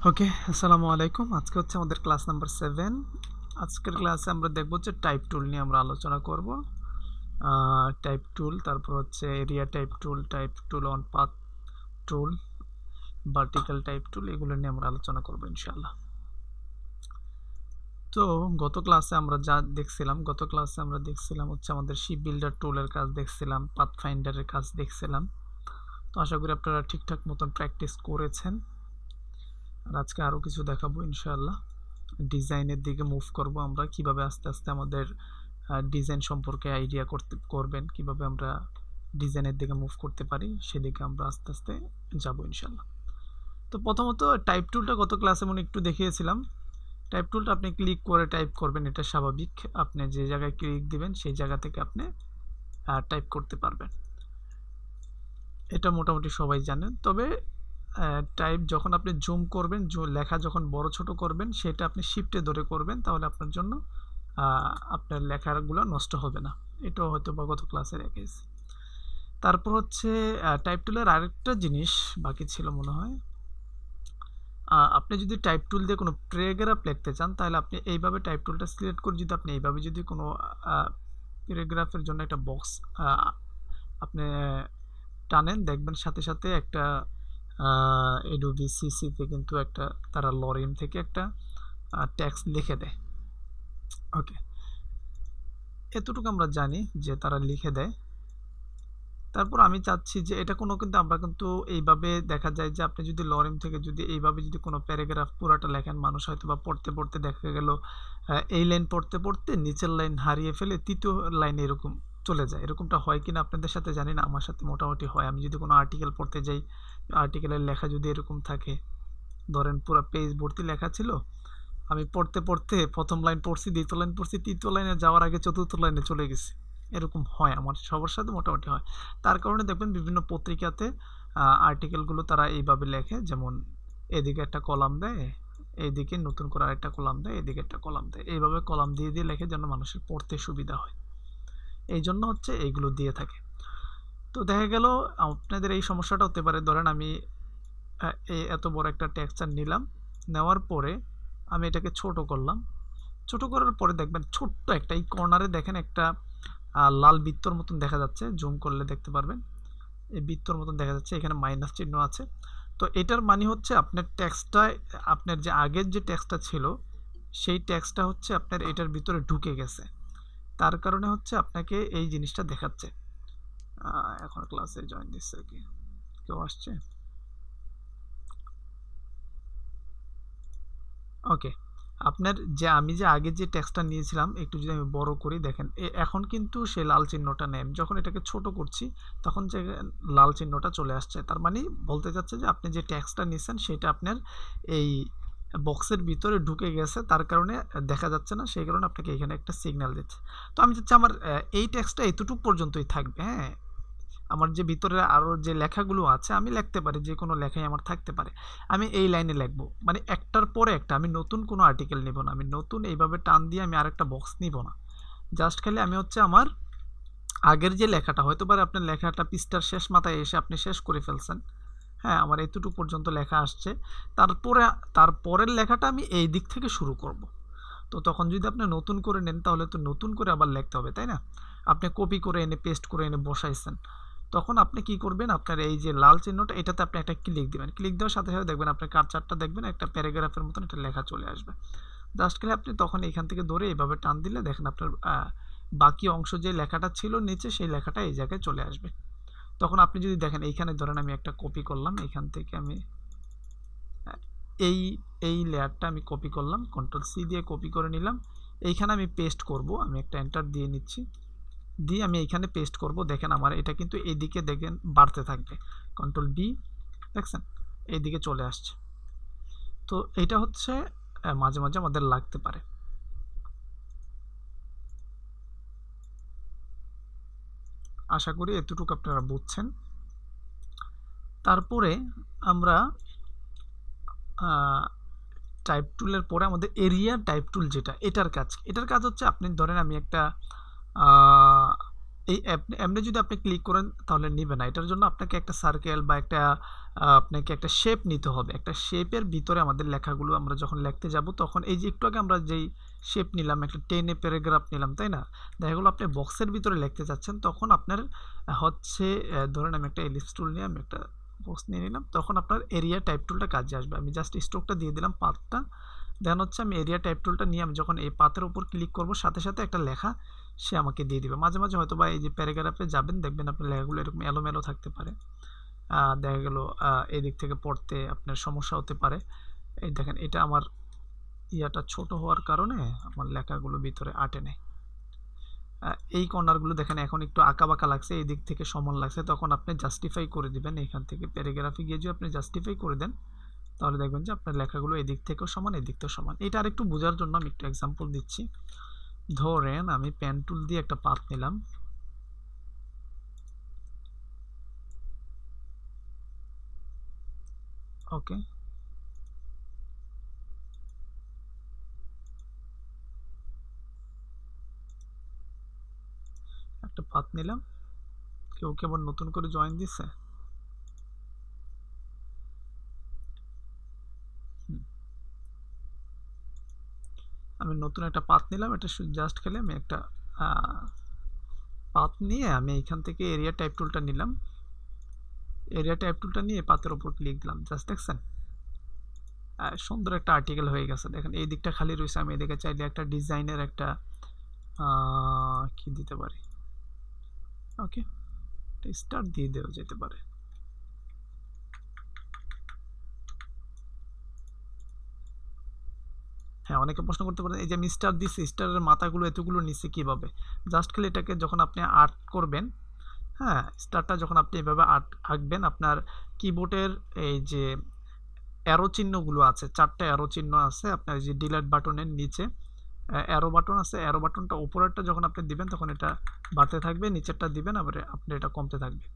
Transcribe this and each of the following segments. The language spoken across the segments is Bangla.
ওকে, আসসালামু আলাইকুম। আজকে হচ্ছে আমাদের ক্লাস নাম্বার 7। আজকের ক্লাসে আমরা দেখব যে টাইপ টুল নিয়ে আমরা আলোচনা করব। টাইপ টুল, তারপর হচ্ছে area type tool on path tool, vertical type টুল, এগুলো নিয়ে আমরা আলোচনা করব ইনশাআল্লাহ। তো গত ক্লাসে আমরা দেখছিলাম হচ্ছে আমাদের শিপ বিল্ডার টুলের কাজ দেখছিলাম, পাথ ফাইন্ডারের কাজ দেখছিলাম। তো আশা করি আপনারা ঠিকঠাক মতন প্র্যাকটিস করেছেন। আর আজকে আরও কিছু দেখাবো ইনশাআল্লাহ। ডিজাইনের দিকে মুভ করব আমরা, কিভাবে আস্তে আস্তে আমাদের ডিজাইন সম্পর্কে আইডিয়া করবেন, কিভাবে আমরা ডিজাইনের দিকে মুভ করতে পারি, সেদিকে আমরা আস্তে আস্তে যাব ইনশাআল্লাহ। তো প্রথমত টাইপ টুলটা গত ক্লাসে মনে একটু দেখিয়েছিলাম। টাইপ টুলটা আপনি ক্লিক করে টাইপ করবেন, এটা স্বাভাবিক। আপনি যে জায়গায় ক্লিক দিবেন সেই জায়গা থেকে আপনি টাইপ করতে পারবেন, এটা মোটামুটি সবাই জানেন। তবে টাইপ যখন আপনি জুম করবেন, লেখা যখন বড় ছোট করবেন, সেটা আপনি শিফটে ধরে করবেন, তাহলে আপনার জন্য আপনার লেখাগুলো নষ্ট হবে না। এটাও হয়তো বা গত ক্লাসের একই। তারপর হচ্ছে টাইপ টুলের আরেকটা জিনিস বাকি ছিল মনে হয়। আপনি যদি টাইপ টুল দিয়ে কোনো প্যারাগ্রাফ লিখতে চান, তাহলে আপনি এইভাবে টাইপ টুলটা সিলেক্ট করে যদি আপনি এইভাবে যদি কোনো প্যারাগ্রাফের জন্য একটা বক্স আপনি টানেন, দেখবেন সাথে সাথে একটা এডোবি সিসিতে কিন্তু একটা তারা লরিম থেকে একটা টেক্সট লিখে দেয়। ওকে, এতটুকু আমরা জানি যে তারা লিখে দেয়। তারপর আমি চাচ্ছি যে এটা কিন্তু আমরা কিন্তু এইভাবে দেখা যায় যে আপনি যদি লরিম থেকে যদি এইভাবে যদি কোনো প্যারাগ্রাফ পুরাটা লেখেন, মানুষ হয়তো বা পড়তে পড়তে দেখা গেল এই লাইন পড়তে পড়তে নিচের লাইন হারিয়ে ফেলে তৃতীয় লাইনে এরকম চলে যায়। এরকমটা হয় কিনা আপনাদের সাথে জানি না, আমার সাথে মোটামুটি হয়। আমি যদি কোনো আর্টিকেল পড়তে যাই, আর্টিকেলের লেখা যদি এরকম থাকে, ধরেন পুরো পেজ ভর্তি লেখা ছিল, আমি পড়তে পড়তে প্রথম লাইন পড়ছি, দ্বিতীয় লাইন পড়ছি, তৃতীয় লাইনে যাওয়ার আগে চতুর্থ লাইনে চলে গেছি। এরকম হয়, আমার সবার সাথে মোটামুটি হয়। তার কারণে দেখবেন বিভিন্ন পত্রিকাতে আর্টিকেলগুলো তারা এইভাবে লেখে, যেমন এদিকে একটা কলাম দেয়, এইদিকে নতুন করে আরেকটা কলাম দেয়, এদিকে একটা কলাম দেয়, এইভাবে কলাম দিয়ে দিয়ে লেখে যেন মানুষের পড়তে সুবিধা হয়। এই জন্য হচ্ছে এইগুলো দিয়ে থাকে। তো দেখা গেল আপনাদের এই সমস্যাটা হতে পারে। ধরেন আমি এত বড় একটা টেক্সচার নিলাম, নেওয়ার পরে আমি এটাকে ছোট করলাম। ছোট করার পরে দেখবেন ছোট্ট একটা এই কর্নারে দেখেন একটা লাল বৃত্তর মতন দেখা যাচ্ছে, জুম করলে দেখতে পারবেন এই বৃত্তর মতন দেখা যাচ্ছে, এখানে মাইনাস চিহ্ন আছে। তো এটার মানে হচ্ছে আপনার টেক্সটটা, আপনার যে আগের যে টেক্সটটা ছিল সেই টেক্সটটা হচ্ছে আপনার এটার ভিতরে ঢুকে গেছে। তার কারণে হচ্ছে আপনাকে এই জিনিসটা দেখাচ্ছে। এখন ক্লাসে জয়েন দিচ্ছে কি কেউ আসছে? ওকে, আপনার যে আমি যে আগে যে টেক্সটটা নিয়েছিলাম, একটু যদি আমি বড় করি দেখেন এখন কিন্তু সেই লাল চিহ্নটা নেই। যখন এটাকে ছোট করছি তখন যে লাল চিহ্নটা চলে আসছে, তার মানে বলতে চাচ্ছে যে আপনি যে টেক্সটটা নিয়েছেন সেটা আপনার এই বক্সের ভিতরে ঢুকে গেছে, তার কারণে দেখা যাচ্ছে না, সেই কারণে আপনাকে এখানে একটা সিগন্যাল দিচ্ছে। তো আমি চাচ্ছি আমার এই টেক্সটটা এতটুকু পর্যন্তই থাকবে। হ্যাঁ, আমার যে ভিতরে আরও যে লেখাগুলো আছে আমি লিখতে পারি, যে কোনো লেখাই আমার থাকতে পারে। আমি এই লাইনে লিখবো, মানে একটার পরে একটা, আমি নতুন কোনো আর্টিকেল নিব না, আমি নতুন এইভাবে টান দিয়ে আমি আরেকটা বক্স নিব না। জাস্ট খালি আমি হচ্ছে আমার আগের যে লেখাটা, হয়তো পারে আপনার লেখাটা পৃষ্ঠার শেষ মাথায় এসে আপনি শেষ করে ফেলছেন। হ্যাঁ, আমার এতটুকু পর্যন্ত লেখা আসছে, তারপরের লেখাটা আমি এই দিক থেকে শুরু করব। তো তখন যদি আপনি নতুন করে নেন তাহলে তো নতুন করে আবার লিখতে হবে, তাই না? আপনি কপি করে এনে পেস্ট করে এনে বসাইছেন, তখন আপনি কি করবেন, আপনার এই যে লাল চিহ্নটা এটাতে আপনি একটা ক্লিক দিবেন, ক্লিক দেওয়ার সাথে সাথে দেখবেন আপনার কার্সারটা দেখবেন একটা প্যারাগ্রাফের মতন একটা লেখা চলে আসবে। জাস্ট খালি আপনি তখন এখান থেকে ধরে এইভাবে টান দিলে দেখেন আপনার বাকি অংশ যে লেখাটা ছিল নিচে সেই লেখাটা এই জায়গায় চলে আসবে। তখন আপনি যদি দেখেন এইখানে ধরেন আমি একটা কপি করলাম, এখান থেকে আমি এই এই লেয়ারটা আমি কপি করলাম, কন্ট্রোল সি দিয়ে কপি করে নিলাম, এইখানে আমি পেস্ট করব, আমি একটা এন্টার দিয়ে নিচ্ছি, দিয়ে আমি এইখানে পেস্ট করব। দেখেন আমার এটা কিন্তু এইদিকে দেখেন বাড়তে থাকবে, কন্ট্রোল ডি, দেখছেন এইদিকে চলে আসছে। তো এটা হচ্ছে মাঝে মাঝে আমাদের লাগতে পারে। আশা করি এতটুকু আপনারা বুঝছেন। তারপরে আমরা টাইপ টুলের পরে আমাদের এরিয়া টাইপ টুল, যেটা এটার কাজ হচ্ছে আপনি ধরেন আমি একটা এই এমনি যদি আপনি ক্লিক করেন তাহলে নিবে না। এটার জন্য আপনাকে একটা সার্কেল বা একটা আপনাকে একটা শেপ নিতে হবে। একটা শেপের ভিতরে আমাদের লেখাগুলো আমরা যখন লিখতে যাব তখন এই যে একটু আগে আমরা যেই শেপ নিলাম, একটা টেনে প্যারাগ্রাফ নিলাম, তাই না? দেখা গেলো আপনি বক্সের ভিতরে লিখতে চাচ্ছেন, তখন আপনার হচ্ছে ধরেন আমি একটা এলিপস টুল নিয়ে আমি একটা বক্স নিয়ে নিলাম, তখন আপনার এরিয়া টাইপ টুলটা কাজে আসবে। আমি জাস্ট স্ট্রোকটা দিয়ে দিলাম পাথটা, দেন হচ্ছে আমি এরিয়া টাইপ টুলটা নিয়ে আমি যখন এই পাথের উপর ক্লিক করব সাথে সাথে একটা লেখা সে আমাকে দিয়ে দিবে। মাঝে মাঝে হয়তো বা এই যে প্যারাগ্রাফে যাবেন দেখবেন আপনার লেখাগুলো এরকম এলোমেলো থাকতে পারে, দেখা গেল এই দিক থেকে পড়তে আপনার সমস্যা হতে পারে। এই দেখেন এটা আমার ইয়াটা ছোট হওয়ার কারণে আমার লেখাগুলো ভিতরে আটে নেয়। এই কর্নারগুলো দেখেন এখন একটু আঁকা বাঁকা লাগছে, এই দিক থেকে সমান লাগছে, তখন আপনি জাস্টিফাই করে দিবেন। এখান থেকে প্যারাগ্রাফে গিয়ে যদি আপনি জাস্টিফাই করে দেন তাহলে দেখবেন যে আপনার লেখাগুলো এদিক থেকেও সমান এদিক থেকেও সমান। এটা আরেকটু বোঝার জন্য আমি একটু এক্সাম্পল দিচ্ছি। ধরেন আমি পেন টুল দিয়ে একটা পাথ নিলাম, ওকে, একটা পাথ নিলাম। কেউ কেবল নতুন করে জয়েন দিছে? আমি নতুন একটা পাথ নিলাম, এটা জাস্ট খেলে আমি একটা পাথ নিয়ে আমি এখান থেকে এরিয়া টাইপ টুলটা নিলাম, এরিয়া টাইপ টুলটা নিয়ে পাথের উপর ক্লিক দিলাম, জাস্ট দেখছেন সুন্দর একটা আর্টিকেল হয়ে গেছে। দেখেন এই দিকটা খালি রয়েছে, আমি এদিকে চাইলে একটা ডিজাইনের একটা কি দিতে পারি, ওকে, স্টার দিয়ে দেওয়া যেতে পারে। হ্যাঁ, অনেকে প্রশ্ন করতে পারেন এই যে আমি স্টার দিচ্ছি, স্টারের মাথাগুলো এতগুলো নিচে কীভাবে? জাস্ট খালি এটাকে যখন আপনি আর্ট করবেন, হ্যাঁ, স্টারটা যখন আপনি এভাবে আঁকবেন আপনার কিবোর্ডের এই যে অ্যারো চিহ্নগুলো আছে, 4টা অ্যারো চিহ্ন আছে আপনার যে ডিলিট বাটনের নিচে অ্যারো বাটন আছে, অ্যারো বাটনটা উপরেরটা যখন আপনি দিবেন তখন এটা বাড়তে থাকবে, নিচেরটা দিবেন আবার আপনি এটা কমতে থাকবে,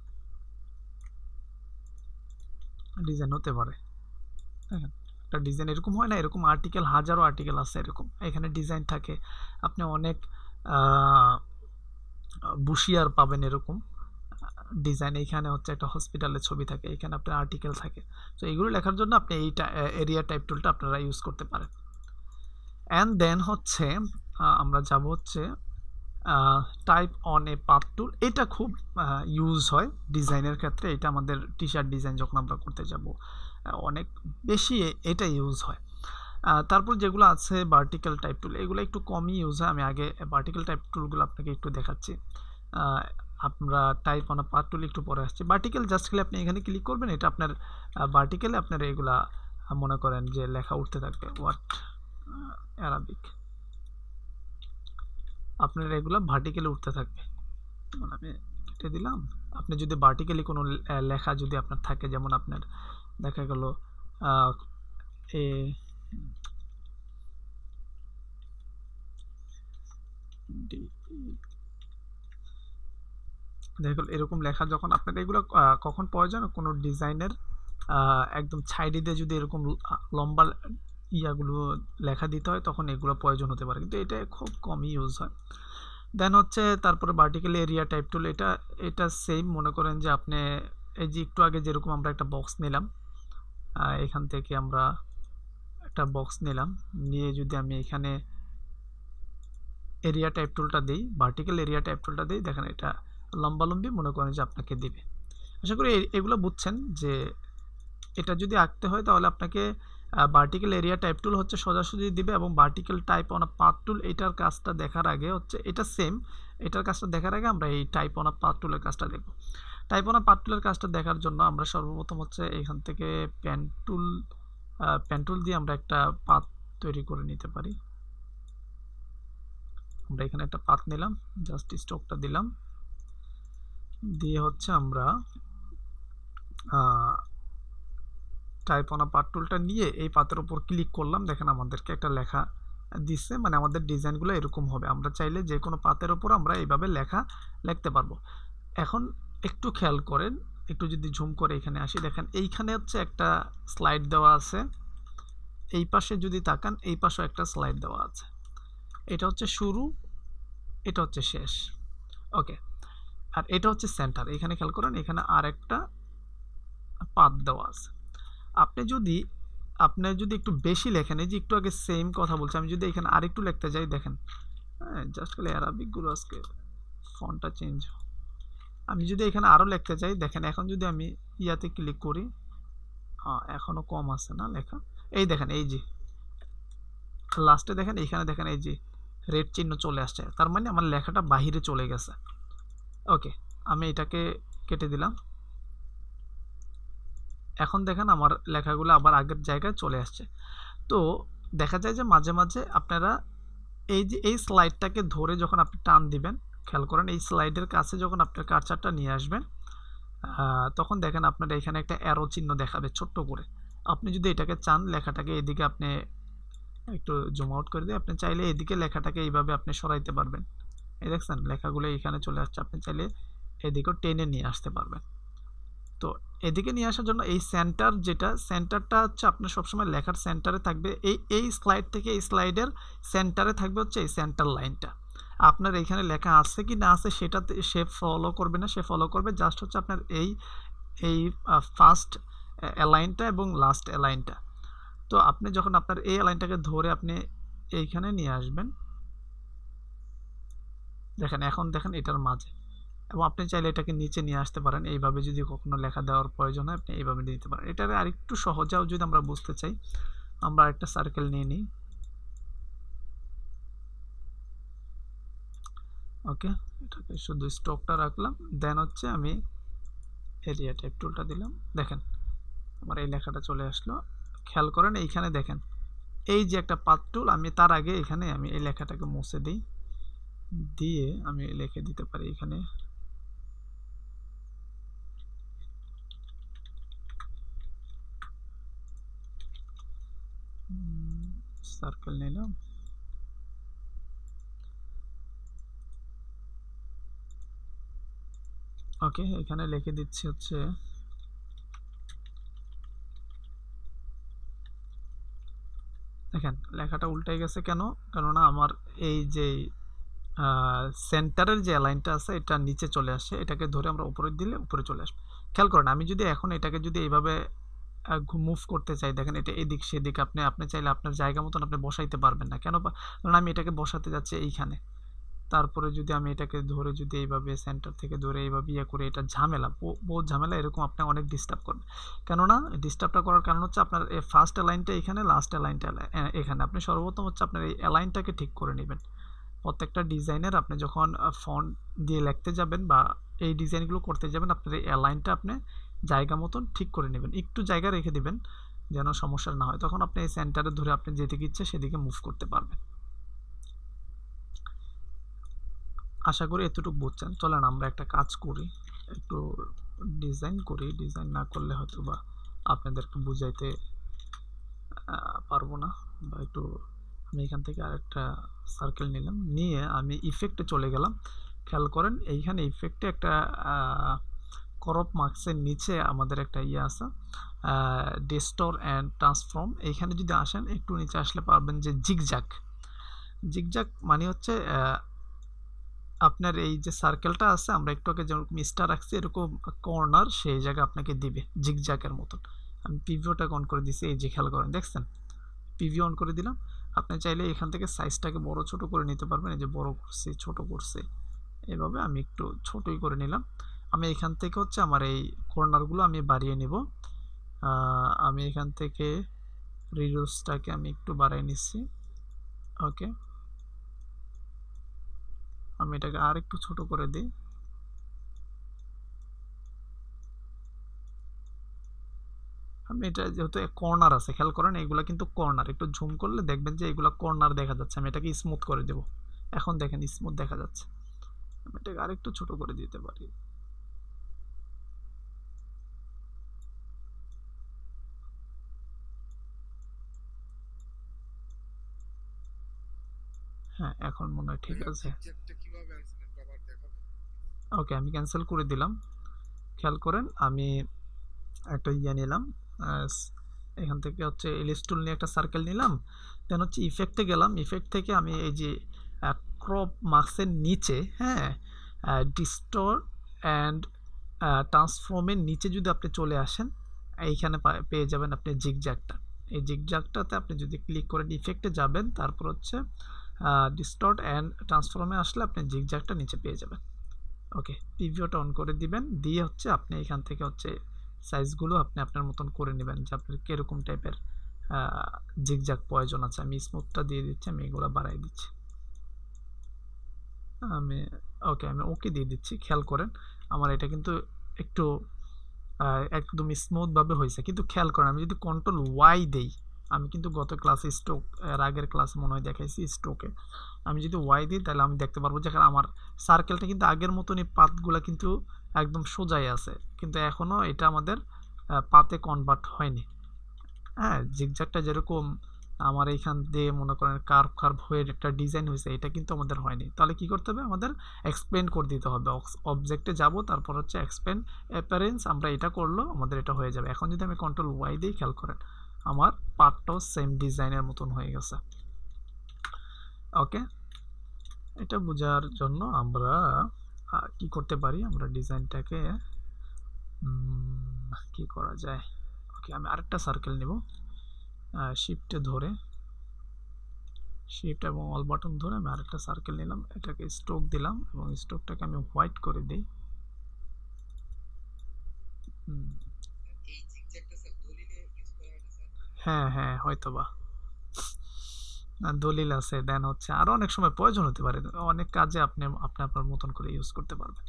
ডিজাইন হতে পারে। দেখেন একটা ডিজাইন এরকম হয় না, এরকম আর্টিকেল হাজারো আর্টিকেল আছে এরকম, এখানে ডিজাইন থাকে, আপনি অনেক বুশিয়ার পাবেন এরকম ডিজাইন। এইখানে হচ্ছে একটা হসপিটালের ছবি থাকে, এখানে আপনার আর্টিকেল থাকে। তো এগুলো লেখার জন্য আপনি এই এরিয়া টাইপ টুলটা আপনারা ইউজ করতে পারেন। অ্যান্ড দেন হচ্ছে আমরা যাব হচ্ছে টাইপ অন এ পাথ টুল। এটা খুব ইউজ হয় ডিজাইনের ক্ষেত্রে, এটা আমাদের টি শার্ট ডিজাইন যখন আমরা করতে যাব অনেক বেশি এটা ইউজ হয়। তারপর যেগুলো আছে ভার্টিক্যাল টাইপ টুল, এগুলো একটু কমই ইউজ হয়। আমি আগে ভার্টিক্যাল টাইপ টুলগুলো আপনাকে একটু দেখাচ্ছি। আমরা টাইপ অন পাথ টুল একটু পরে আসছি। ভার্টিক্যাল জাস্ট খেলে আপনি এখানে ক্লিক করবেন, এটা আপনার ভার্টিক্যালে আপনার এগুলা মনে করেন যে লেখা উঠতে থাকবে, হোয়াট অ্যারাবিক, আপনার এগুলো ভার্টিক্যালে উঠতে থাকবে। আমি কেটে দিলাম। আপনি যদি ভার্টিক্যালি কোনো লেখা যদি আপনার থাকে, যেমন আপনার দেখা গেল এ দেখা গেল এরকম লেখা যখন আপনার এগুলো কখন প্রয়োজন, কোনো ডিজাইনের একদম সাইডে দিয়ে যদি এরকম লম্বা ইয়াগুলো লেখা দিতে হয় তখন এগুলো প্রয়োজন হতে পারে, কিন্তু এটা খুব কমই ইউজ হয়। দেন হচ্ছে তারপরে ভার্টিক্যাল এরিয়া টাইপ টুল, এটা সেম মনে করেন যে আপনি এই যে একটু আগে যেরকম আমরা একটা বক্স নিলাম, এখান থেকে আমরা একটা বক্স নিলাম, নিয়ে যদি আমি এখানে এরিয়া টাইপ টুলটা দিই, ভার্টিক্যাল এরিয়া টাইপ টুলটা দিই, দেখেন এটা লম্বালম্বি মনে করেন যে আপনাকে দিবে। আশা করি এগুলো বুঝছেন যে এটা যদি আঁকতে হয় তাহলে আপনাকে ভার্টিক্যাল এরিয়া টাইপ টুল হচ্ছে সোজাসুজি দিবে, এবং ভার্টিক্যাল টাইপ অন পাথ টুল এটার কাজটা দেখার আগে হচ্ছে এটা সেম, এটার কাজটা দেখার আগে আমরা এই টাইপ অন পাথ টুলের কাজটা দেখব। টাইপ অন পাথ টুলের কাজটা দেখার জন্য আমরা সর্বপ্রথম হচ্ছে এখান থেকে পেন টুল দিয়ে আমরা একটা পাথ তৈরি করে নিতে পারি। আমরা এখানে একটা পাথ নিলাম, জাস্ট স্ট্রোকটা দিলাম, দিয়ে হচ্ছে আমরা টাইপ অন পাথ টুলটা নিয়ে এই পাথের উপর ক্লিক করলাম, দেখেন আমাদেরকে একটা লেখা দিচ্ছে, মানে আমাদের ডিজাইনগুলো এরকম হবে। আমরা চাইলে যে কোনো পাথের উপর আমরা এইভাবে লেখা লিখতে পারবো। এখন একটু খেয়াল করেন, একটু যদি জুম করে এখানে আসি, দেখেন এইখানে হচ্ছে একটা স্লাইড দেওয়া আছে, এই পাশে যদি তাকান এই পাশেও একটা স্লাইড দেওয়া আছে, এটা হচ্ছে শুরু, এটা হচ্ছে শেষ, ওকে। আর এটা হচ্ছে সেন্টার। এখানে খেয়াল করেন, এখানে আর একটা পাত দেওয়া আছে। আপনি যদি একটু বেশি লেখেন, এই যে একটু আগে সেম কথা বলছি, আমি যদি এখানে আরেকটু লিখতে যাই, দেখেন, হ্যাঁ, জাস্ট খালি অ্যারাবিকগুলো আজকে ফন্টটা চেঞ্জ। আমি যদি এখানে আরও লিখতে চাই, দেখেন, এখন যদি আমি ইয়াতে ক্লিক করি, এখনও কম আছে না লেখা। এই দেখেন, এই যে লাস্টে দেখেন, এইখানে দেখেন, এই যে রেড চিহ্ন চলে আসছে, তার মানে আমার লেখাটা বাহিরে চলে গেছে। ওকে, আমি এটাকে কেটে দিলাম। এখন দেখেন আমার লেখাগুলো আবার আগের জায়গায় চলে আসছে। তো দেখা যায় যে মাঝে মাঝে আপনারা এই যে এই স্লাইডটাকে ধরে যখন আপনি টান দিবেন, খেয়াল করেন, এই স্লাইডের কাছে যখন আপনার কার্সারটা নিয়ে আসবেন, তখন দেখেন আপনার এখানে একটা অ্যারো চিহ্ন দেখাবে ছোট্ট করে। আপনি যদি এটাকে চান, লেখাটাকে এদিকে আপনি একটু জুম আউট করে দিয়ে, আপনি চাইলে এদিকে লেখাটাকে এইভাবে আপনি সরাইতে পারবেন। এই দেখছেন লেখাগুলো এখানে চলে আসছে, আপনি চাইলে এদিকেও টেনে নিয়ে আসতে পারবেন। তো এদিকে নিয়ে আসার জন্য এই সেন্টারটা হচ্ছে আপনার সবসময় লেখার সেন্টারে থাকবে। এই স্লাইড থেকে এই স্লাইডের সেন্টারে থাকবে হচ্ছে এই সেন্টার লাইনটা। আপনার এখানে লেখা আছে কি না আছে সেটা সে ফলো করবে না, সে ফলো করবে জাস্ট হচ্ছে আপনার এই ফার্স্ট অ্যালাইনটা এবং লাস্ট অ্যালাইনটা। তো আপনি যখন আপনার এই অ্যালাইনটাকে ধরে আপনি এইখানে নিয়ে আসবেন, দেখেন, এখন দেখেন এটার মাঝে, এবং আপনি চাইলে এটাকে নিচে নিয়ে আসতে পারেন। এইভাবে যদি কখনো লেখা দেওয়ার প্রয়োজন হয়, আপনি এইভাবে দিতে পারেন। এটার আরেকটু সহজেও যদি আমরা বুঝতে চাই, আমরা আরেকটা সার্কেল নিয়ে নিই। ওকে, এটাকে শুধু স্টকটা রাখলাম, দেন হচ্ছে আমি এরিয়া টাইপ টুলটা দিলাম। দেখেন আমার এই লেখাটা চলে আসলো। খেয়াল করেন এইখানে দেখেন, এই যে একটা পাথ টুল, আমি তার আগে এখানে আমি এই লেখাটাকে মুছে দিই, দিয়ে আমি লিখে দিতে পারি এখানে সার্কেল নিলাম। ওকে, এখানে লিখে দিচ্ছি হচ্ছে দেখেন লেখাটা উল্টে গেছে কেন? কেননা আমার এই যে সেন্টারের যে লাইনটা আছে এটা নিচে চলে আসছে, এটাকে ধরে আমরা উপরে দিলে উপরে চলে আসবে। খেয়াল করেন, আমি যদি এখন এটাকে যদি এইভাবে মুভ করতে চাই, দেখেন এটা এদিক সেদিক, আপনি চাইলে আপনার জায়গা মতন আপনি বসাইতে পারবেন না। কেন? কারণ আমি এটাকে বসাতে যাচ্ছি এইখানে। তারপরে যদি আমি এটাকে ধরে যদি এইভাবে সেন্টার থেকে ধরে এইভাবে ইয়ে করে, এটা ঝামেলা, বহুত ঝামেলা, এরকম আপনার অনেক ডিস্টার্ব করবে। কেননা ডিস্টার্বটা করার কারণ হচ্ছে আপনার এই ফার্স্ট অ্যালাইনটা এখানে, লাস্ট অ্যালাইনটা এখানে। আপনি সর্বপ্রথম হচ্ছে আপনার এই অ্যালাইনটাকে ঠিক করে নেবেন। প্রত্যেকটা ডিজাইনের আপনি যখন ফন্ট দিয়ে লিখতে যাবেন বা এই ডিজাইনগুলো করতে যাবেন, আপনার এই অ্যালাইনটা আপনি জায়গা মতন ঠিক করে নেবেন, একটু জায়গা রেখে দিবেন যেন সমস্যা না হয়। তখন আপনি এই সেন্টারে ধরে আপনি যেদিকে ইচ্ছে সেদিকে মুভ করতে পারবেন। আশা করি এতটুকু বুঝছেন। চলেন আমরা একটা কাজ করি, একটু ডিজাইন করি। ডিজাইন না করলে হয়তো বা আপনাদেরকে বুঝাইতে পারবো না, বা একটু আমি এখান থেকে আরেকটা সার্কেল নিলাম, নিয়ে আমি ইফেক্টে চলে গেলাম। খেয়াল করেন এইখানে ইফেক্টে একটা ক্রপ মার্কসের নিচে আমাদের একটা ইয়ে আছে, ডিস্টোর অ্যান্ড ট্রান্সফর্ম। এইখানে যদি আসেন একটু নিচে আসলে পারবেন যে জিগজ্যাগ। জিগজ্যাগ মানে হচ্ছে আপনার এই যে সার্কেলটা আছে, আমরা একটু আগে যেরকম স্টার রাখছি, এরকম কর্নার সেই জায়গায় আপনাকে দিবে জিগজ্যাগের মতন। আমি পিভিওটাকে অন করে দিছি, এই যে খেয়াল করেন, দেখছেন পিভিও অন করে দিলাম। আপনি চাইলে এখান থেকে সাইজটাকে বড় ছোট করে নিতে পারবেন। এই যে বড় করছি, ছোট করছে, এভাবে আমি একটু ছোটই করে নিলাম। আমি এখান থেকে হচ্ছে আমার এই কর্নারগুলো আমি বাড়িয়ে নিব। আমি এখান থেকে রিডিউসটাকে আমি একটু বাড়াই নিচ্ছি। ওকে, আমি এটাকে আর একটু ছোট করে দিই। আমি এটা যেহেতু কর্নার আছে, খেয়াল করেন এগুলা কিন্তু কর্নার, একটু জুম করলে দেখবেন যে এগুলা কর্নার দেখা যাচ্ছে। আমি এটাকে স্মুথ করে দেব, এখন দেখেন স্মুথ দেখা যাচ্ছে। আমি এটাকে আরেকটু ছোট করে দিতে পারি। হ্যাঁ, এখন মনে হয় ঠিক আছে। ওকে, আমি ক্যান্সেল করে দিলাম। খেয়াল করেন আমি একটা ইয়ে নিলাম, এখান থেকে হচ্ছে এলিস টুল নিয়ে একটা সার্কেল নিলাম, দেন হচ্ছে ইফেক্টে গেলাম। ইফেক্ট থেকে আমি এই যে ক্রপ মার্কসের নিচে, হ্যাঁ, ডিস্টোর অ্যান্ড ট্রান্সফর্মের নিচে যদি আপনি চলে আসেন, এইখানে পেয়ে যাবেন আপনি জিগজ্যাগটা। এই জিগজ্যাগটাতে আপনি যদি ক্লিক করেন ইফেক্টে যাবেন, তারপর হচ্ছে ডিস্টর্ট অ্যান্ড ট্রান্সফর্মে আসলে আপনি জিগজ্যাগটা নিচে পেয়ে যাবেন। ওকে, প্রিভিউটা অন করে দিবেন, দিয়ে হচ্ছে আপনি এখান থেকে হচ্ছে সাইজগুলো আপনি আপনার মতন করে নেবেন যে আপনার কীরকম টাইপের জিগজ্যাগ প্রয়োজন আছে। আমি স্মুথটা দিয়ে দিচ্ছি, আমি এগুলো বাড়াই দিচ্ছি। আমি ওকে দিয়ে দিচ্ছি। খেয়াল করেন আমার এটা কিন্তু একটু একদম স্মুথভাবে হয়েছে, কিন্তু খেয়াল করেন আমি যদি কন্ট্রোল ওয়াই দেই, আমি কিন্তু গত ক্লাসে এর আগের ক্লাসে মনে হয় দেখাইছি স্ট্রোকে, আমি যদি ওয়াই দিই তাহলে আমি দেখতে পারবো যে আমার সার্কেলটা কিন্তু আগের মতনই পাতগুলো কিন্তু একদম সোজাই আছে, কিন্তু এখনও এটা আমাদের পাতে কনভার্ট হয়নি। হ্যাঁ, জিগজ্যাগটা যেরকম আমার এইখান দিয়ে মনে করেন কার্ভ হয়ে একটা ডিজাইন হয়েছে, এটা কিন্তু আমাদের হয়নি। তাহলে কি করতে হবে, আমাদের এক্সপ্লেন করে দিতে হবে। অবজেক্টে যাব, তারপর হচ্ছে এক্সপ্লেন অ্যাপারেন্স, আমরা এটা করলো আমাদের এটা হয়ে যাবে। এখন যদি আমি কন্ট্রোল ওয়াই দিই, খেয়াল করেন আমার পার্টটাও সেম ডিজাইনের মতন হয়ে গেছে। ওকে, এটা বোঝার জন্য আমরা কি করতে পারি, আমরা ডিজাইনটাকে কি করা যায়। ওকে, আমি আরেকটা সার্কেল নিব, শিফটে ধরে, শিফট এবং অল বাটন ধরে আমি আরেকটা সার্কেল নিলাম, এটাকে স্ট্রোক দিলাম এবং স্ট্রোকটাকে আমি হোয়াইট করে দিই। হ্যাঁ হ্যাঁ, হয়তোবা দলিল আছে, দেন হচ্ছে আরো অনেক সময় প্রয়োজন হতে পারে, অনেক কাজে আপনি আপনার মতন করে ইউজ করতে পারবেন।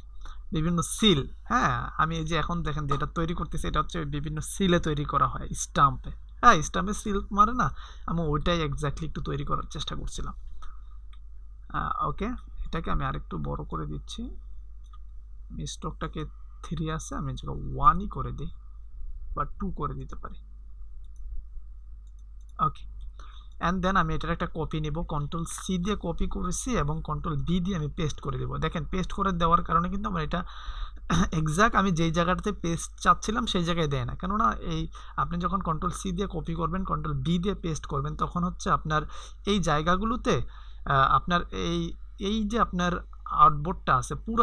বিভিন্ন সিল, হ্যাঁ আমি এই যে এখন দেখেন যেটা তৈরি করতেছি, এটা হচ্ছে বিভিন্ন সিলে তৈরি করা হয়, স্টাম্পে। হ্যাঁ, স্টাম্পে সিল মারে না, আমি ওইটাই এক্স্যাক্টলি একটু তৈরি করার চেষ্টা করছিলাম। ওকে, এটাকে আমি আরেকটু বড় করে দিচ্ছি, স্ট্রোকটাকে 3 আছে, আমি যেটা 1ই করে দিই বা 2 করে দিতে পারি। ওকে, অ্যান্ড দেন আমি এটার একটা কপি নিব, কন্ট্রোল সি দিয়ে কপি করেছি এবং কন্ট্রোল বি দিয়ে আমি পেস্ট করে দেবো। দেখেন পেস্ট করে দেওয়ার কারণে কিন্তু আমার এটা এক্স্যাক্ট আমি যেই জায়গাটাতে পেস্ট চাচ্ছিলাম সেই জায়গায় দেয় না, কেননা এই আপনি যখন কন্ট্রোল সি দিয়ে কপি করবেন, কন্ট্রোল বি দিয়ে পেস্ট করবেন, তখন হচ্ছে আপনার এই জায়গাগুলোতে আপনার এই যে আপনার আর্টবোর্ডটা আছে, পুরো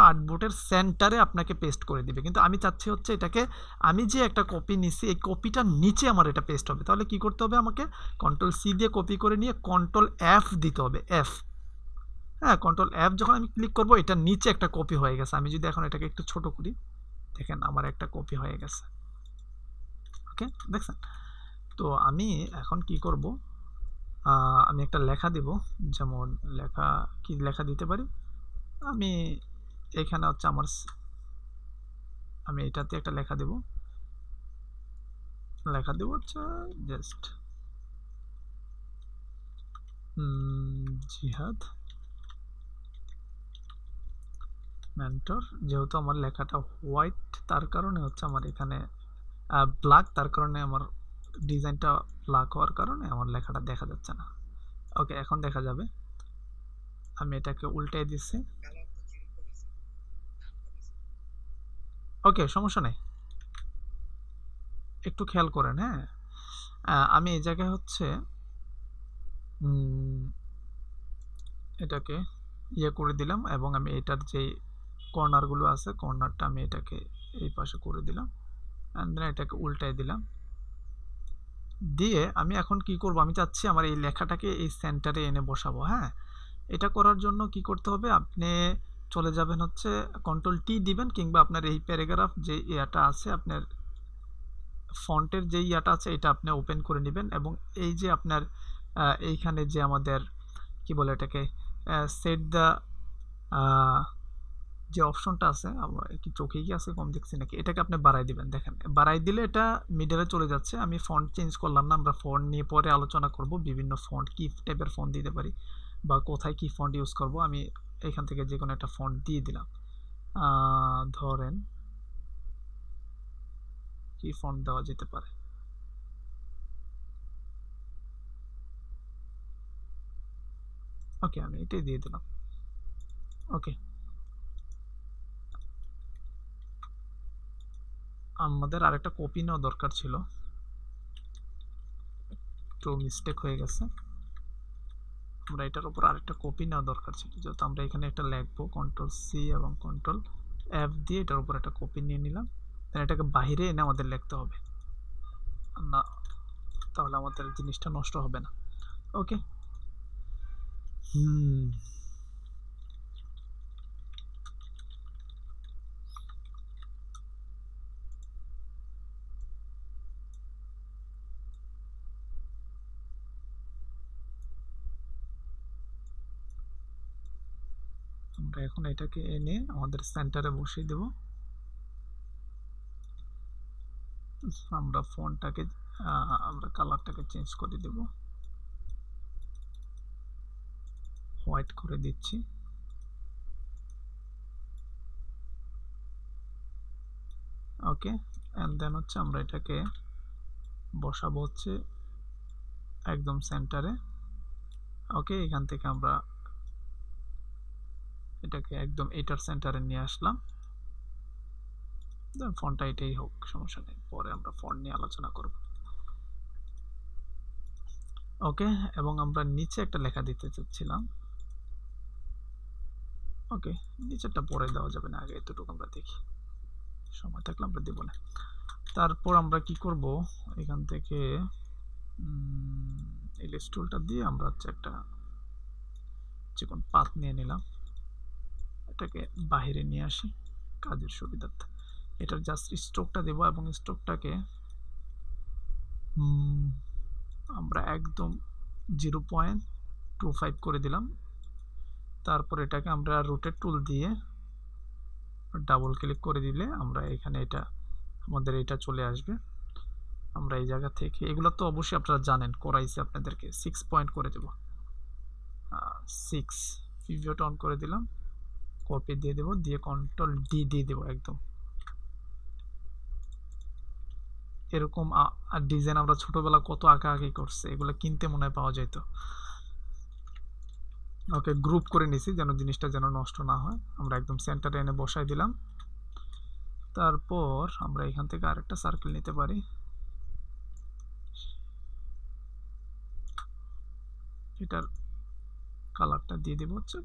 আর্টবোর্ডের সেন্টারে আপনাকে পেস্ট করে দিবে। কিন্তু আমি চাচ্ছি হচ্ছে এটাকে, আমি যে একটা কপি নিছি এই কপিটার নিচে আমার এটা পেস্ট হবে। তাহলে কি করতে হবে, আমাকে কন্ট্রোল সি দিয়ে কপি করে নিয়ে কন্ট্রোল এফ দিতে হবে, এফ। হ্যাঁ, কন্ট্রোল এফ যখন আমি ক্লিক করব, এটা নিচে একটা কপি হয়ে গেছে। আমি যদি এখন এটাকে একটু ছোট করি, দেখেন আমার একটা কপি হয়ে গেছে। ওকে, দেখছেন? তো আমি এখন কি করব, আমি একটা লেখা দিব, যেমন কি লেখা দিতে পারি, আমি এখানে হচ্ছে আমি এটাতে একটা লেখা দেব হচ্ছে জাস্ট জিহাদ মেন্টর। যেহেতু আমার লেখাটা হোয়াইট, তার কারণে হচ্ছে আমার এখানে ব্ল্যাক, তার কারণে আমার ডিজাইনটা ব্ল্যাক হওয়ার কারণে আমার লেখাটা দেখা যাচ্ছে না। ওকে, এখন দেখা যাবে। আমি এটাকে উল্টে দিচ্ছি। ওকে, সমস্যা নেই, একটু খেয়াল করেন। হ্যাঁ, আমি এই জায়গায় হচ্ছে এটাকে করে দিলাম এবং আমি এটার যে কর্নারগুলো আছে, কর্নারটা আমি এটাকে এই পাশে করে দিলাম, অ্যান্ড দেন এটাকে উল্টাই দিলাম। দিয়ে আমি এখন কি করব, আমি চাচ্ছি আমার এই লেখাটাকে এই সেন্টারে এনে বসাবো। হ্যাঁ, এটা করার জন্য কি করতে হবে, আপনি চলে যাবেন হচ্ছে কন্ট্রোল টি দিবেন, কিংবা আপনার এই প্যারাগ্রাফ যে ইয়াটা আছে, আপনার ফন্টের যে ইয়াটা আছে, এটা আপনি ওপেন করে নেবেন এবং এই যে আপনার এইখানে যে আমাদের কি বলে এটাকে সেট দ্য যে অপশনটা আছে, কি চোখে কি আছে, কম দেখছি নাকি, এটাকে আপনি বাড়াই দিবেন। দেখেন বাড়াই দিলে এটা মিডলে চলে যাচ্ছে। আমি ফন্ট চেঞ্জ করলাম না, আমরা ফন্ট নিয়ে পরে আলোচনা করব, বিভিন্ন ফন্ট কি টাইপের ফন্ট দিতে পারি বা কোথায় কি ফন্ট ইউজ করব। আমি এখান থেকে যে কোনো একটা ফন্ট দিয়ে দিলাম, ধরেন কি ফন্ট দেওয়া যেতে পারে, ওকে আমি এটাই দিয়ে দিলাম। ওকে, আমাদের আরেকটা কপি নেওয়া দরকার ছিল, একটু মিস্টেক হয়ে গেছে। আমরা এটার উপর আরেকটা কপি নেওয়া দরকার ছিল, যেহেতু আমরা এখানে একটা লিখবো, কন্ট্রোল সি এবং কন্ট্রোল F দিয়ে এটার উপর একটা কপি নিয়ে নিলাম, দেন এটাকে বাইরে এনে আমাদের লিখতে হবে, না তাহলে আমাদের জিনিসটা নষ্ট হবে না। ওকে, আমরা এখন এটাকে এনে আমাদের সেন্টারে বসিয়ে দেব। আমরা ফন্টটাকে আমরা কালারটাকে চেঞ্জ করে দেব, হোয়াইট করে দিচ্ছি। ওকে, এন্ড দেন হচ্ছে আমরা এটাকে বসাবো হচ্ছে একদম সেন্টারে। ওকে, এখান থেকে আমরা এটাকে একদম এটার সেন্টারে নিয়ে আসলাম। ফন্টটা এটাই হোক, সমস্যা নেই, পরে আমরা ফন্ট নিয়ে আলোচনা করব। ওকে, এবং আমরা নিচে একটা লেখা দিতে চাচ্ছিলাম। ওকে, নিচেরটা পরে দেওয়া যাবে না, আগে এতটুকু আমরা দেখি, সময় থাকলে আমরা দেব না। তারপর আমরা কি করব, এখান থেকে এলিস টুলটা দিয়ে আমরা হচ্ছে একটা চিকন পাথ নিয়ে নিলাম, এটাকে বাইরে নিয়ে আসি কাজের সুবিধার্থে। এটার জাস্ট স্ট্রোকটা দেব এবং স্ট্রোকটাকে আমরা একদম 0.25 করে দিলাম। তারপর এটাকে আমরা রোটেট টুল দিয়ে ডাবল ক্লিক করে দিলে আমরা এখানে এটা আমাদের এটা চলে আসবে। আমরা এই জায়গা থেকে এগুলো তো অবশ্যই আপনারা জানেন, করাইছে আপনাদেরকে, 6 পয়েন্ট করে দেব, 6 প্রিভিউটা অন করে দিলাম, কপি দিয়ে দেব, দিয়ে কন্ট্রোল ডি দিয়ে দেব। একদম এরকম ডিজাইন আমরা ছোটবেলা কত আঁকাআঁকি করছে, এগুলো কিনতে মনে হয় পাওয়া যেত। ওকে, গ্রুপ করে নিছি যেন জিনিসটা যেন নষ্ট না হয়। আমরা একদম সেন্টারে এনে বসাই দিলাম। তারপর আমরা এখান থেকে আরেকটা সার্কেল নিতে পারি, এটার কালারটা দিয়ে দেব হচ্ছে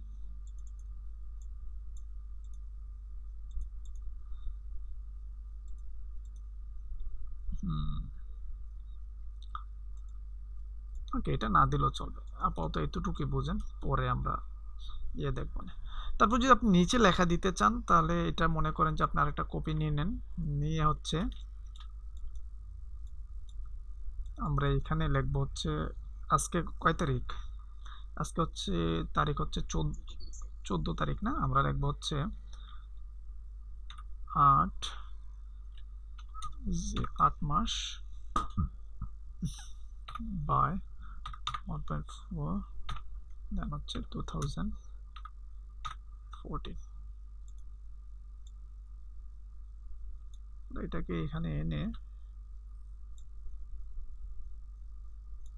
ওকে, এটা না দিলেও চলবে, আপাতত এতটুকুই বুঝেন, পরে আমরা ইয়ে দেখব না। তারপর যদি আপনি নিচে লেখা দিতে চান তাহলে এটা মনে করেন যে আপনি আরেকটা কপি নিয়ে নেন, নিয়ে হচ্ছে আমরা এখানে লিখবো হচ্ছে আজকে কয় তারিখ, আজকে হচ্ছে তারিখ হচ্ছে 14 তারিখ না, আমরা লিখবো হচ্ছে 8 মাস বাই 1.4 দেন হচ্ছে 2014। এটাকে এখানে এনে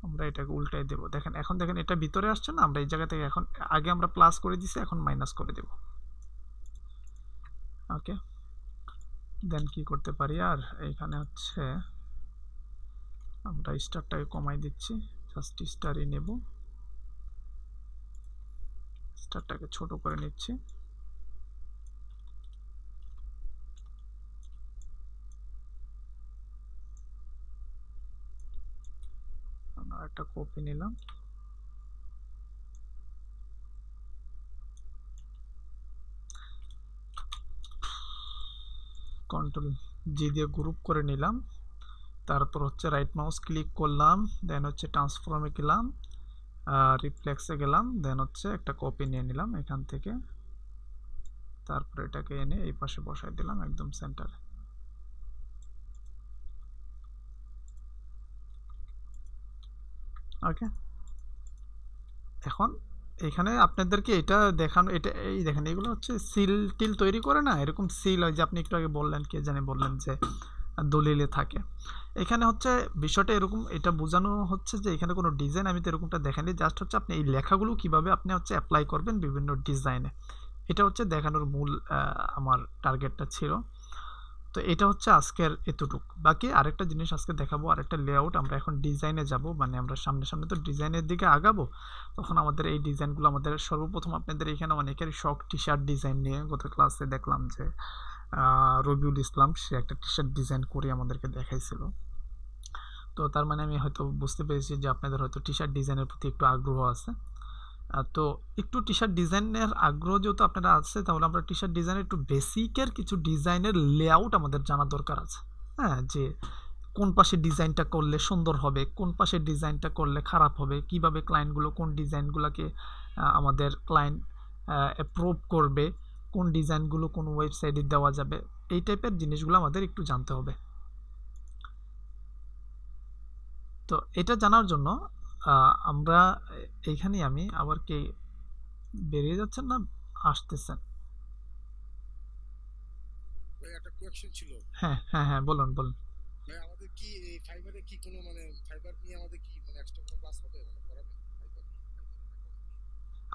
আমরা এটাকে উল্টাই দেব। দেখেন এখন দেখেন এটা ভিতরে আসছে না, আমরা এই জায়গা থেকে এখন আগে আমরা প্লাস করে দিছি, এখন মাইনাস করে দেব। ওকে, দেন কি করতে পারি, আর এইখানে হচ্ছে আমরা স্টারটাকে কমাই দিচ্ছি, জাস্ট স্টারই নেব, স্টারটাকে ছোট করে নিচ্ছি। আমরা একটা কপি নিলাম, কন্ট্রোল জি দিয়ে গ্রুপ করে নিলাম। তারপর হচ্ছে রাইট মাউস ক্লিক করলাম, দেন হচ্ছে ট্রান্সফর্মে গেলাম, রিফ্লেক্সে গেলাম, দেন হচ্ছে একটা কপি নিয়ে নিলাম এখান থেকে, তারপর এটাকে এনে এই পাশে বসাই দিলাম একদম সেন্টারে। ওকে, এখন এখানে আপনাদেরকে এটা দেখানো, এটা এই দেখেন এগুলো হচ্ছে সিল টিল তৈরি করে না, এরকম সিল হয় যে আপনি একটু আগে বললেন, কে জানে বললেন যে দলিলে থাকে। এখানে হচ্ছে বিষয়টা এরকম, এটা বোঝানো হচ্ছে যে এখানে কোনো ডিজাইন আমি তো এরকমটা দেখাইনি, জাস্ট হচ্ছে আপনি এই লেখাগুলো কিভাবে আপনি হচ্ছে অ্যাপ্লাই করবেন বিভিন্ন ডিজাইনে, এটা হচ্ছে দেখানোর মূল আমার টার্গেটটা ছিল। তো তো এটা হচ্ছে আজকের এতটুক। বাকি আরেকটা জিনিস আজকে দেখাবো, আরেকটা লেআউট। আমরা এখন ডিজাইনে যাব, মানে আমরা সামনে সামনে তো ডিজাইনের দিকে আগাবো। তখন আমাদের এই ডিজাইনগুলো আমাদের সর্বপ্রথম আপনাদের এখানে অনেকের শখ টি শার্ট ডিজাইন নিয়ে। গত ক্লাসে দেখলাম যে রবিউল ইসলাম সে একটা টি শার্ট ডিজাইন করে আমাদেরকে দেখাইছিল। তো তার মানে আমি হয়তো বুঝতে পেরেছি যে আপনাদের হয়তো টি শার্ট ডিজাইনের প্রতি একটু আগ্রহ আছে। তো একটু টি শার্ট ডিজাইনের আগ্রহ যেহেতু আপনারা আছে, তাহলে আমরা টি শার্ট ডিজাইনের একটু বেসিকের কিছু ডিজাইনের লেআউট আমাদের জানা দরকার আছে। হ্যাঁ, যে কোন পাশে ডিজাইনটা করলে সুন্দর হবে, কোন পাশে ডিজাইনটা করলে খারাপ হবে, কিভাবে ক্লায়েন্টগুলো কোন ডিজাইনগুলোকে আমাদের ক্লায়েন্ট অ্যাপ্রুভ করবে, কোন ডিজাইনগুলো কোন ওয়েবসাইটে দেওয়া যাবে, এই টাইপের জিনিসগুলো আমাদের একটু জানতে হবে। তো এটা জানার জন্য আমরা এইখানে আমি আবার কি বেরিয়ে যাচ্ছেন না আসতেছেন? একটা কোয়েশ্চেন ছিল। হ্যাঁ হ্যাঁ হ্যাঁ, বলুন বলুন। ভাই আমাদের কি এই ফাইবারে কি কোনো মানে ফাইবার নিয়ে আমাদের কি মানে এক্সট্রা কোনো ক্লাস হবে মানে করাবে ফাইবার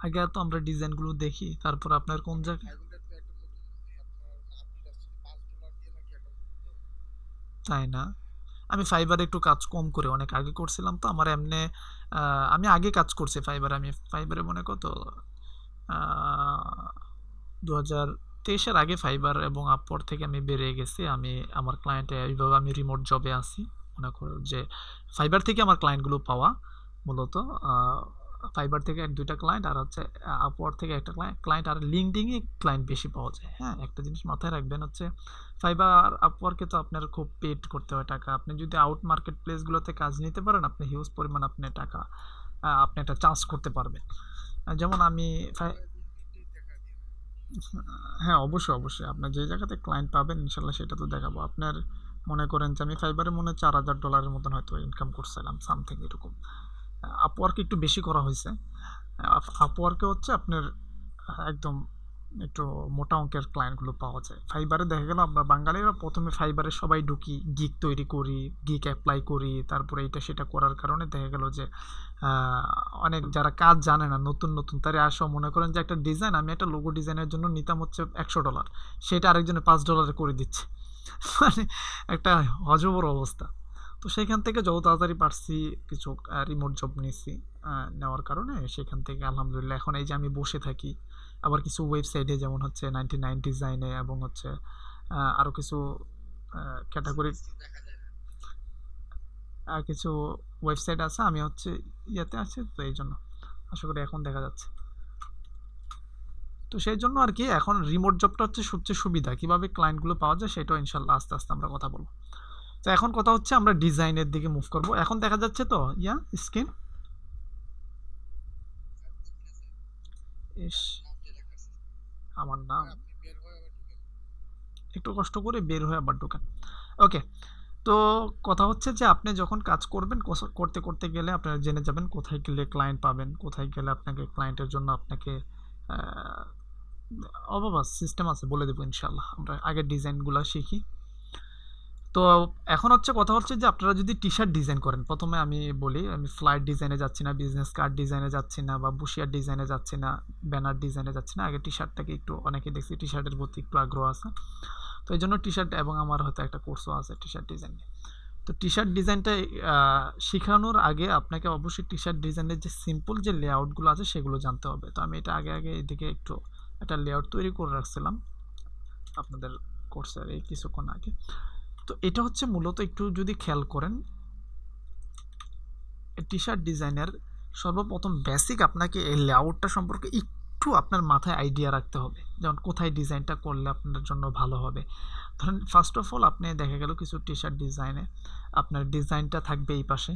আগে তো আমরা ডিজাইনগুলো দেখি, তারপর আপনার কোন জায়গায়। ফাইবারের তো একটা নতুন আপনার আপডেট আসছে $5 দিয়ে নাকি একটা তাই না? আমি ফাইবারে একটু কাজ কম করে অনেক আগে করছিলাম, তো আমার এমনি আমি আগে কাজ করছি ফাইবারে। আমি ফাইবারে মনে কত 2023-এর আগে ফাইবার এবং আপওয়ার থেকে আমি বেরিয়ে গেছি। আমি আমার ক্লায়েন্টে এইভাবে আমি রিমোট জবে আছি। মনে করো যে ফাইবার থেকে আমার ক্লায়েন্টগুলো পাওয়া মূলত ফাইবার থেকে 1-2টা ক্লায়েন্ট, আর হচ্ছে আপওয়ার থেকে একটা ক্লায়েন্ট, আর লিঙ্কডিনে ক্লায়েন্ট বেশি পাওয়া যায়। হ্যাঁ, একটা জিনিস মাথায় রাখবেন হচ্ছে ফাইবার আর আপওয়ার্কে তো আপনার খুব পেড করতে হয় টাকা। আপনি যদি আউট মার্কেট প্লেসগুলোতে কাজ নিতে পারেন, আপনি হিউজ পরিমাণ আপনি টাকা আপনি একটা চার্জ করতে পারবেন। যেমন আমি হ্যাঁ, অবশ্যই অবশ্যই আপনার যে জায়গাতে ক্লায়েন্ট পাবেন ইনশাল্লাহ সেটা তো দেখাবো। আপনার মনে করেন যে আমি ফাইবারে মনে হয় $4000 মতন হয়তো ইনকাম করছিলাম, সামথিং এরকম। আপওয়ার্কে একটু বেশি করা হয়েছে। আপওয়ার্কে হচ্ছে আপনার একদম একটু মোটা অঙ্কের ক্লায়েন্টগুলো পাওয়া যায়। ফাইবারে দেখা গেল আমরা বাঙালিরা প্রথমে ফাইবারে সবাই ঢুকি, গিগ তৈরি করি, গিগ অ্যাপ্লাই করি, তারপরে এটা সেটা করার কারণে দেখা গেল যে অনেক যারা কাজ জানে না, নতুন নতুন তারা আসো মনে করেন যে একটা ডিজাইন, আমি একটা লোগো ডিজাইনের জন্য নিতাম হচ্ছে $100, সেটা আরেকজনে $5 করে দিচ্ছে। মানে একটা অজবর অবস্থা। তো সেখান থেকে যত তাড়াতাড়ি পারছি কিছু রিমোট জব নিয়েছি। নেওয়ার কারণে সেখান থেকে আলহামদুলিল্লাহ এখন এই যে আমি বসে থাকি। আবার কিছু ওয়েবসাইটে যেমন হচ্ছে 99 ডিজাইনে এবং হচ্ছে আরও কিছু ক্যাটাগরি কিছু ওয়েবসাইট আছে, আমি হচ্ছে ইয়েতে আছে, তো এই জন্য আশা করি এখন দেখা যাচ্ছে। তো সেই জন্য আর কি এখন রিমোট জবটা হচ্ছে সবচেয়ে সুবিধা। কীভাবে ক্লায়েন্টগুলো পাওয়া যায় সেটাও ইনশাল্লাহ আস্তে আস্তে আমরা কথা বলবো। তো এখন কথা হচ্ছে আমরা ডিজাইনের দিকে মুভ করব। এখন দেখা যাচ্ছে তো স্ক্রিন? ইস, আমার নাম একটু কষ্ট করে বের হয়ে আবার ঢোকেন। ওকে, তো কথা হচ্ছে যে আপনি যখন কাজ করবেন, করতে করতে গেলে আপনারা জেনে যাবেন কোথায় গেলে ক্লায়েন্ট পাবেন, কোথায় গেলে আপনাকে ক্লায়েন্টের জন্য আপনাকে অবাবাস সিস্টেম আছে, বলে দেবো ইনশাল্লাহ। আমরা আগে ডিজাইনগুলো শিখি। তো এখন হচ্ছে কথা হচ্ছে যে আপনারা যদি টি শার্ট ডিজাইন করেন, প্রথমে আমি বলি আমি ফ্লাইট ডিজাইনে যাচ্ছি না, বিজনেস কার্ড ডিজাইনে যাচ্ছি না, বা বুশিয়ার ডিজাইনে যাচ্ছি না, ব্যানার ডিজাইনে যাচ্ছি না। আগে টি শার্টটাকে একটু অনেকে দেখছি টি শার্টের প্রতি একটু আগ্রহ আছে, তো এই জন্য টি শার্ট, এবং আমার হয়তো একটা কোর্সও আছে টি শার্ট ডিজাইন নিয়ে। তো টি শার্ট ডিজাইনটা শেখানোর আগে আপনাকে অবশ্যই টি শার্ট ডিজাইনের যে সিম্পল যে লেআউটগুলো আছে সেগুলো জানতে হবে। তো আমি এটা আগে আগে এদিকে একটু একটা লেআউট তৈরি করে রাখছিলাম আপনাদের কোর্সের এই কিছুক্ষণ আগে। তো এটা হচ্ছে মূলত একটু যদি খেয়াল করেন টি শার্ট ডিজাইনের সর্বপ্রথম বেসিক আপনাকে এই লেআউটটা সম্পর্কে একটু আপনার মাথায় আইডিয়া রাখতে হবে, যেমন কোথায় ডিজাইনটা করলে আপনার জন্য ভালো হবে। ধরেন ফার্স্ট অফ অল আপনি দেখা গেল কিছু টি শার্ট ডিজাইনে আপনার ডিজাইনটা থাকবে এই পাশে।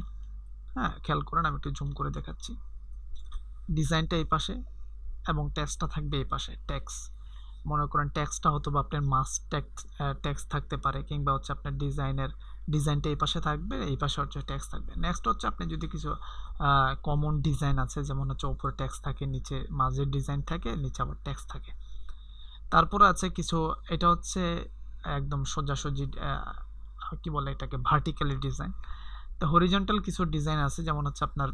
হ্যাঁ, খেয়াল করেন, আমি একটু জুম করে দেখাচ্ছি। ডিজাইনটা এই পাশে এবং ট্যাক্সটা থাকবে এই পাশে। ট্যাক্স মনে করেন ট্যাক্সটা হতো বা আপনার মাস ট্যাক্স থাকতে পারে, কিংবা হচ্ছে আপনার ডিজাইনটা এই পাশে থাকবে, এই পাশে হচ্ছে ট্যাক্স থাকবে। নেক্সট হচ্ছে আপনি যদি কিছু কমন ডিজাইন আছে, যেমন হচ্ছে ওপরে ট্যাক্স থাকে, নিচে মাঝের ডিজাইন থাকে, নিচে আবার ট্যাক্স থাকে। তারপরে আছে কিছু, এটা হচ্ছে একদম সোজাসুজি কি বলে এটাকে, ভার্টিক্যালি ডিজাইন। তো হরিজন্টাল কিছু ডিজাইন আছে, যেমন হচ্ছে আপনার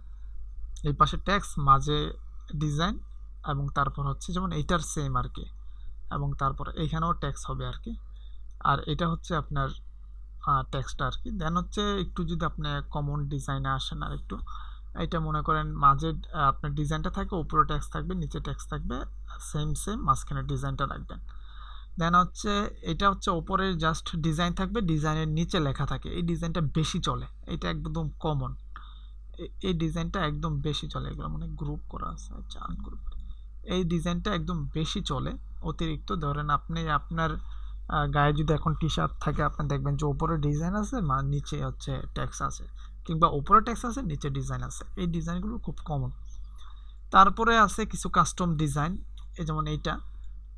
এই পাশে ট্যাক্স, মাঝে ডিজাইন, এবং তারপর হচ্ছে যেমন এইটার সেম আর কি, এবং তারপর এইখানেও ট্যাক্স হবে আর কি, আর এটা হচ্ছে আপনার টেক্সটটা আর কি। দেন হচ্ছে একটু যদি আপনি কমন ডিজাইনে আসেন আর একটু, এটা মনে করেন মাঝে আপনার ডিজাইনটা থাকে, উপরে টেক্সট থাকবে, নিচে টেক্সট থাকবে, সেম সেম, মাঝখানে ডিজাইনটা রাখবেন। দেন হচ্ছে এটা হচ্ছে ওপরে জাস্ট ডিজাইন থাকবে, ডিজাইনের নিচে লেখা থাকে। এই ডিজাইনটা বেশি চলে, এটা একদম কমন। এই ডিজাইনটা একদম বেশি চলে, এগুলো মানে গ্রুপ করা আছে, আচ্ছা আনগ্রুপ। এই ডিজাইনটা একদম বেশি চলে অতিরিক্ত। ধরেন আপনি আপনার গায়ে যদি এখন টি শার্ট থাকে, আপনি দেখবেন যে উপরে ডিজাইন আছে, নিচে হচ্ছে ট্যাক্স আছে, কিংবা উপরে ট্যাক্স আছে, নিচে ডিজাইন আছে। এই ডিজাইনগুলো খুব কমন। তারপরে আছে কিছু কাস্টম ডিজাইন, এই যেমন এইটা,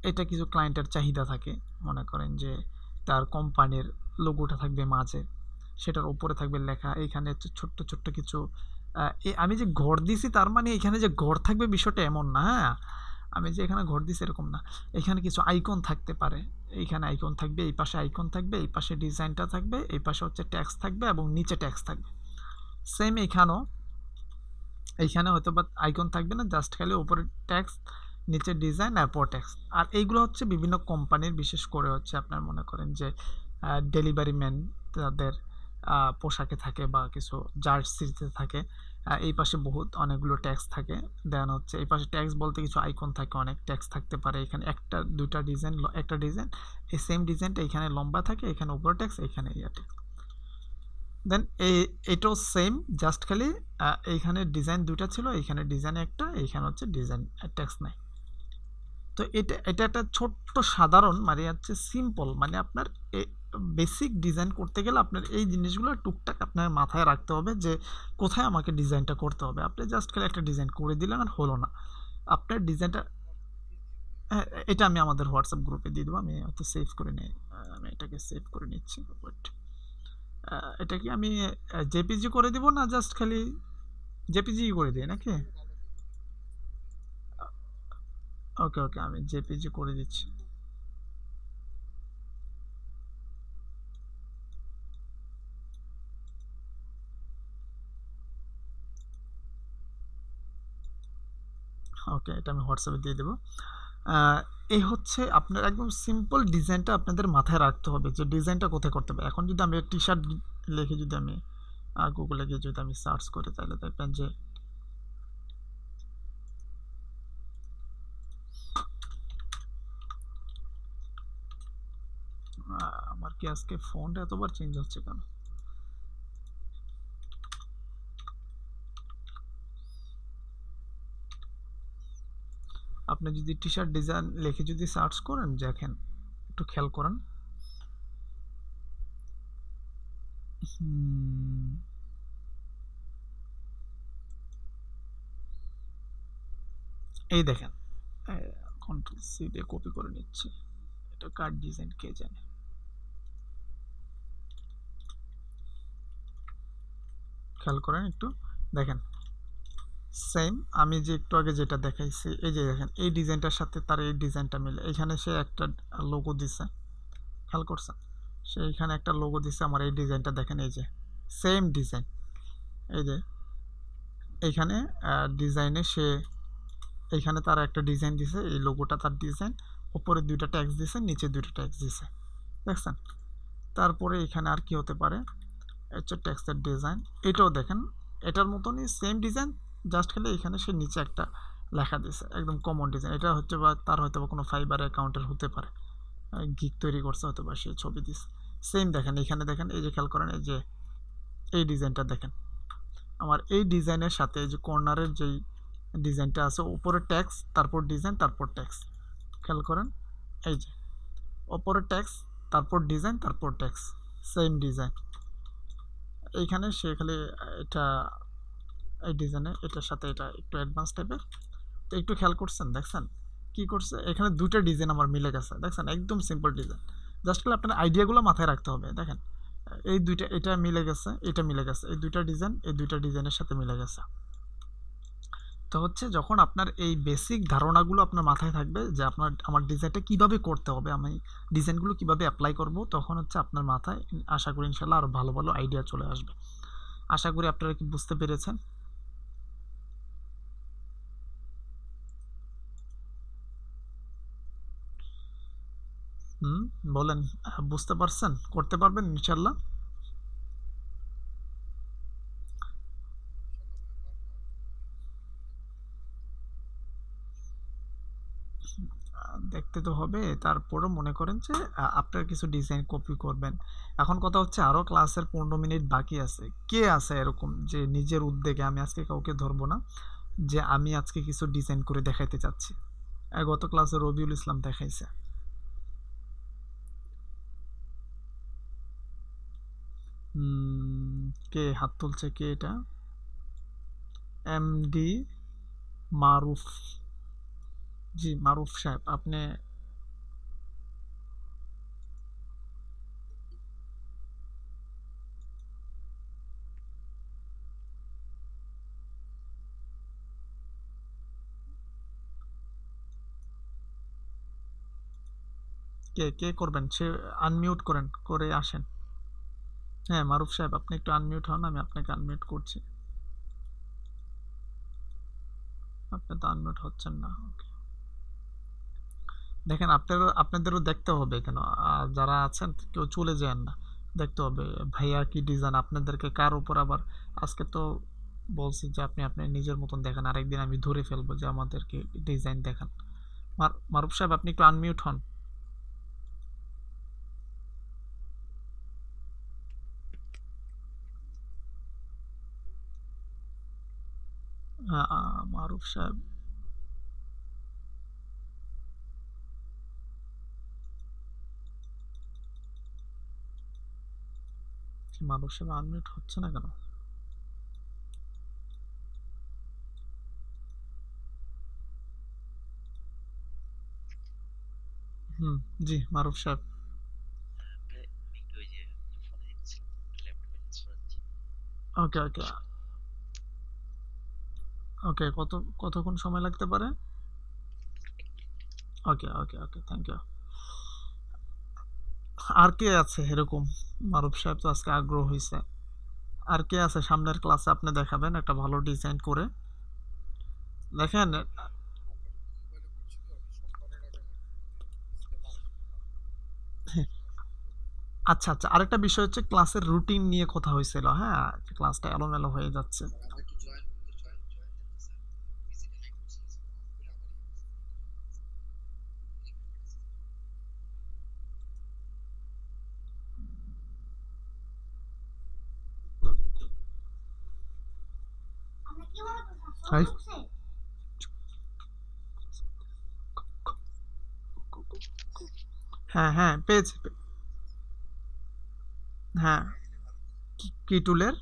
এটা কিছু ক্লায়েন্টের চাহিদা থাকে। মনে করেন যে তার কোম্পানির লোগোটা থাকবে মাঝে, সেটার উপরে থাকবে লেখা, এইখানে হচ্ছে ছোট্ট ছোট্ট কিছু আমি যে ঘর দিছি তার মানে এখানে যে ঘর থাকবে বিষয়টা এমন না, হ্যাঁ। আমি যে এখানে ঘর দিছি এরকম না, এখানে কিছু আইকন থাকতে পারে। এইখানে আইকন থাকবে, এই পাশে আইকন থাকবে, এই পাশে ডিজাইনটা থাকবে, এই পাশে হচ্ছে ট্যাক্স থাকবে এবং নিচে ট্যাক্স থাকবে। সেম এখানেও, এইখানে হয়তো বা আইকন থাকবে না, জাস্ট খালি উপরে ট্যাক্স, নিচে ডিজাইন, এরপর ট্যাক্স। আর এইগুলো হচ্ছে বিভিন্ন কোম্পানির, বিশেষ করে হচ্ছে আপনার মনে করেন যে ডেলিভারি ম্যান তাদের পোশাকে থাকে বা কিছু জার্সিতে থাকে। এই পাশে বহুত অনেকগুলো ট্যাক্স থাকে। দেন হচ্ছে এই পাশে ট্যাক্স বলতে কিছু আইকন থাকে, অনেক ট্যাক্স থাকতে পারে। এখানে একটা দুইটা ডিজাইন, একটা ডিজাইন, এই সেম ডিজাইনটা এখানে লম্বা থাকে, এখানে উপরে ট্যাক্স, এখানে ইয়া ট্যাক্স। দেন এটাও সেম, জাস্ট খালি এইখানে ডিজাইন দুটা ছিল, এইখানে ডিজাইন একটা, এইখানে হচ্ছে ডিজাইন ট্যাক্স নাই। তো এটা এটা একটা ছোট্ট সাধারণ, মানে হচ্ছে সিম্পল, মানে আপনার বেসিক ডিজাইন করতে গেলে আপনার এই জিনিসগুলো টুকটাক আপনার মাথায় রাখতে হবে যে কোথায় আমাকে ডিজাইনটা করতে হবে। আপনি জাস্ট খালি একটা ডিজাইন করে দিলেন আর হলো না। আপনার ডিজাইনটা, হ্যাঁ, এটা আমি আমাদের হোয়াটসঅ্যাপ গ্রুপে দিয়ে দেবো। আমি হয়তো সেভ করে নিই, আমি এটাকে সেভ করে নিচ্ছি। ওয়েট, এটা কি আমি জেপিজি করে দিব না জাস্ট খালি জেপিজি করে দিই নাকি? ওকে ওকে, আমি জেপিজি করে দিচ্ছি। ওকে, এটা আমি হোয়াটসঅ্যাপে দিয়ে দেবো। এই হচ্ছে আপনার একদম সিম্পল ডিজাইনটা আপনাদের মাথায় রাখতে হবে যে ডিজাইনটা কোথায় করতে হবে। এখন যদি আমি টি শার্ট লিখে যদি আমি গুগলে গিয়ে যদি আমি সার্চ করি, তাহলে দেখবেন যে আমার কি আজকে ফোনটা এতবার চেঞ্জ হচ্ছে কেন? আপনি যদি টি শার্ট ডিজাইন লিখে যদি সার্চ করেন, দেখেন একটু খেয়াল করেন। এই দেখেন, কন্ট্রোল সি দিয়ে কপি করে নিচ্ছি। এটা কার ডিজাইন কে জানে। খেয়াল করেন একটু, দেখেন সেম আমি যে একটু আগে যেটা দেখাইছি, এই যে দেখেন এই ডিজাইনটার সাথে তার এই ডিজাইনটা মিলে। এখানে সে একটা লোগো দিছে, খেয়াল করছেন? সে এখানে একটা লোগো দিছে, আমার এই ডিজাইনটা দেখেন, এই যে সেম ডিজাইন। এই যে এইখানে ডিজাইনে সে, এইখানে তার একটা ডিজাইন দিছে, এই লোগোটা তার ডিজাইন, উপরে দুইটা ট্যাক্স দিছে, নিচে দুইটা ট্যাক্স দিছে, দেখছেন? তারপরে এখানে আর কি হতে পারে, হচ্ছে ট্যাক্সের ডিজাইন। এটাও দেখেন এটার মতনই সেম ডিজাইন, জাস্ট খালি এখানে সে নিচে একটা লেখা দিয়েছে, একদম কমন ডিজাইন। এটা হচ্ছে বা তার হয়তো বা কোনো ফাইবার অ্যাকাউন্টের হতে পারে, গিক তৈরি করছে হয়তো বা, সে ছবি দিচ্ছে। সেম দেখেন এখানে, দেখেন এই যে খেয়াল করেন, এই যে এই ডিজাইনটা দেখেন, আমার এই ডিজাইনের সাথে এই যে কর্নারের যেই ডিজাইনটা আছে, উপরে ট্যাক্স, তারপর ডিজাইন, তারপর ট্যাক্স, খেয়াল করেন এই যে ওপরে ট্যাক্স, তারপর ডিজাইন, তারপর ট্যাক্স, সেম ডিজাইন। এইখানে সে খালি এটা, এই ডিজাইনে এটার সাথে এটা একটু অ্যাডভান্স টাইপের। তো একটু খেয়াল করছেন, দেখছেন কি করছে? এখানে দুটো ডিজাইন আমার মিলে গেছে, দেখছেন? একদম সিম্পল ডিজাইন, জাস্ট খালি আপনার আইডিয়াগুলো মাথায় রাখতে হবে। দেখেন এই দুইটা, এটা মিলে গেছে, এটা মিলে গেছে, এই দুইটা ডিজাইন এই দুইটা ডিজাইনের সাথে মিলে গেছে। তো হচ্ছে যখন আপনার এই বেসিক ধারণাগুলো আপনার মাথায় থাকবে যে আপনার আমার ডিজাইনটা কীভাবে করতে হবে, আমি ডিজাইনগুলো কীভাবে অ্যাপ্লাই করব, তখন হচ্ছে আপনার মাথায় আশা করি ইনশাল্লাহ আরও ভালো ভালো আইডিয়া চলে আসবে। আশা করি আপনারা কি বুঝতে পেরেছেন। হুম, বলেন। বুঝতে পারছেন? করতে পারবেন ইনশাল্লাহ? দেখতে তো হবে, তারপরও মনে করেন যে আপনার কিছু ডিজাইন কপি করবেন। এখন কথা হচ্ছে আরও ক্লাসের 15 মিনিট বাকি আছে। কে আছে এরকম যে নিজের উদ্যোগে, আমি আজকে কাউকে ধরবো না, যে আমি আজকে কিছু ডিজাইন করে দেখাইতে চাচ্ছি? গত ক্লাসে রবিউল ইসলাম দেখাইছে। কে হাত তুলছে, কে এটা? এমডি মারুফ। জি মারুফ সাহেব, আপনি কে কে করবেন সে আনমিউট করেন, করে আসেন। হ্যাঁ মারুফ সাহেব, আপনি একটু আনমিউট হন, আমি আপনাকে আনমিউট করছি। আপনি তো আনমিউট হচ্ছেন না। ওকে, দেখেন আপনাদেরও দেখতে হবে কেন, যারা আছেন কেউ চলে যান না, দেখতে হবে ভাইয়া কি ডিজাইন আপনাদেরকে, কার উপর আবার। আজকে তো বলছি যে আপনি আপনি নিজের মতন দেখান, আরেকদিন আমি ধরে ফেলবো যে আমাদেরকে ডিজাইন দেখান। মারুফ সাহেব, আপনি একটু আনমিউট হন। মারুফ সাহেব, মারুফ সাহেব আনমিউট হচ্ছে না কেন? হুম, জি মারুফ সাহেব। ওকে ওকে ওকে, কতক্ষণ সময় লাগতে পারে? ওকে ওকে ওকে, থ্যাংক ইউ। আর কে আছে এরকম? মারুফ সাহেব তো আজকে আগ্রহ হয়েছে। আর কে আছে সামনের ক্লাসে আপনি দেখাবেন একটা ভালো ডিজাইন করে? দেখেন, আপাতত মোবাইলে করছি তো, আমি সোমবারের আগে আমার দিতে পারবো না। আচ্ছা আচ্ছা, আরেকটা বিষয় হচ্ছে ক্লাসের রুটিন নিয়ে কথা হয়েছিল। হ্যাঁ, ক্লাসটা এলোমেলো হয়ে যাচ্ছে। আর আমার একটু জয়েন করতে জয়েন জয়েন করতে স্যার ভিজিটে হ্যাং করছে স্যার, অন করে আবার তাই? হ্যাঁ হ্যাঁ, পেয়েছি হ্যাঁ। কি টুলের?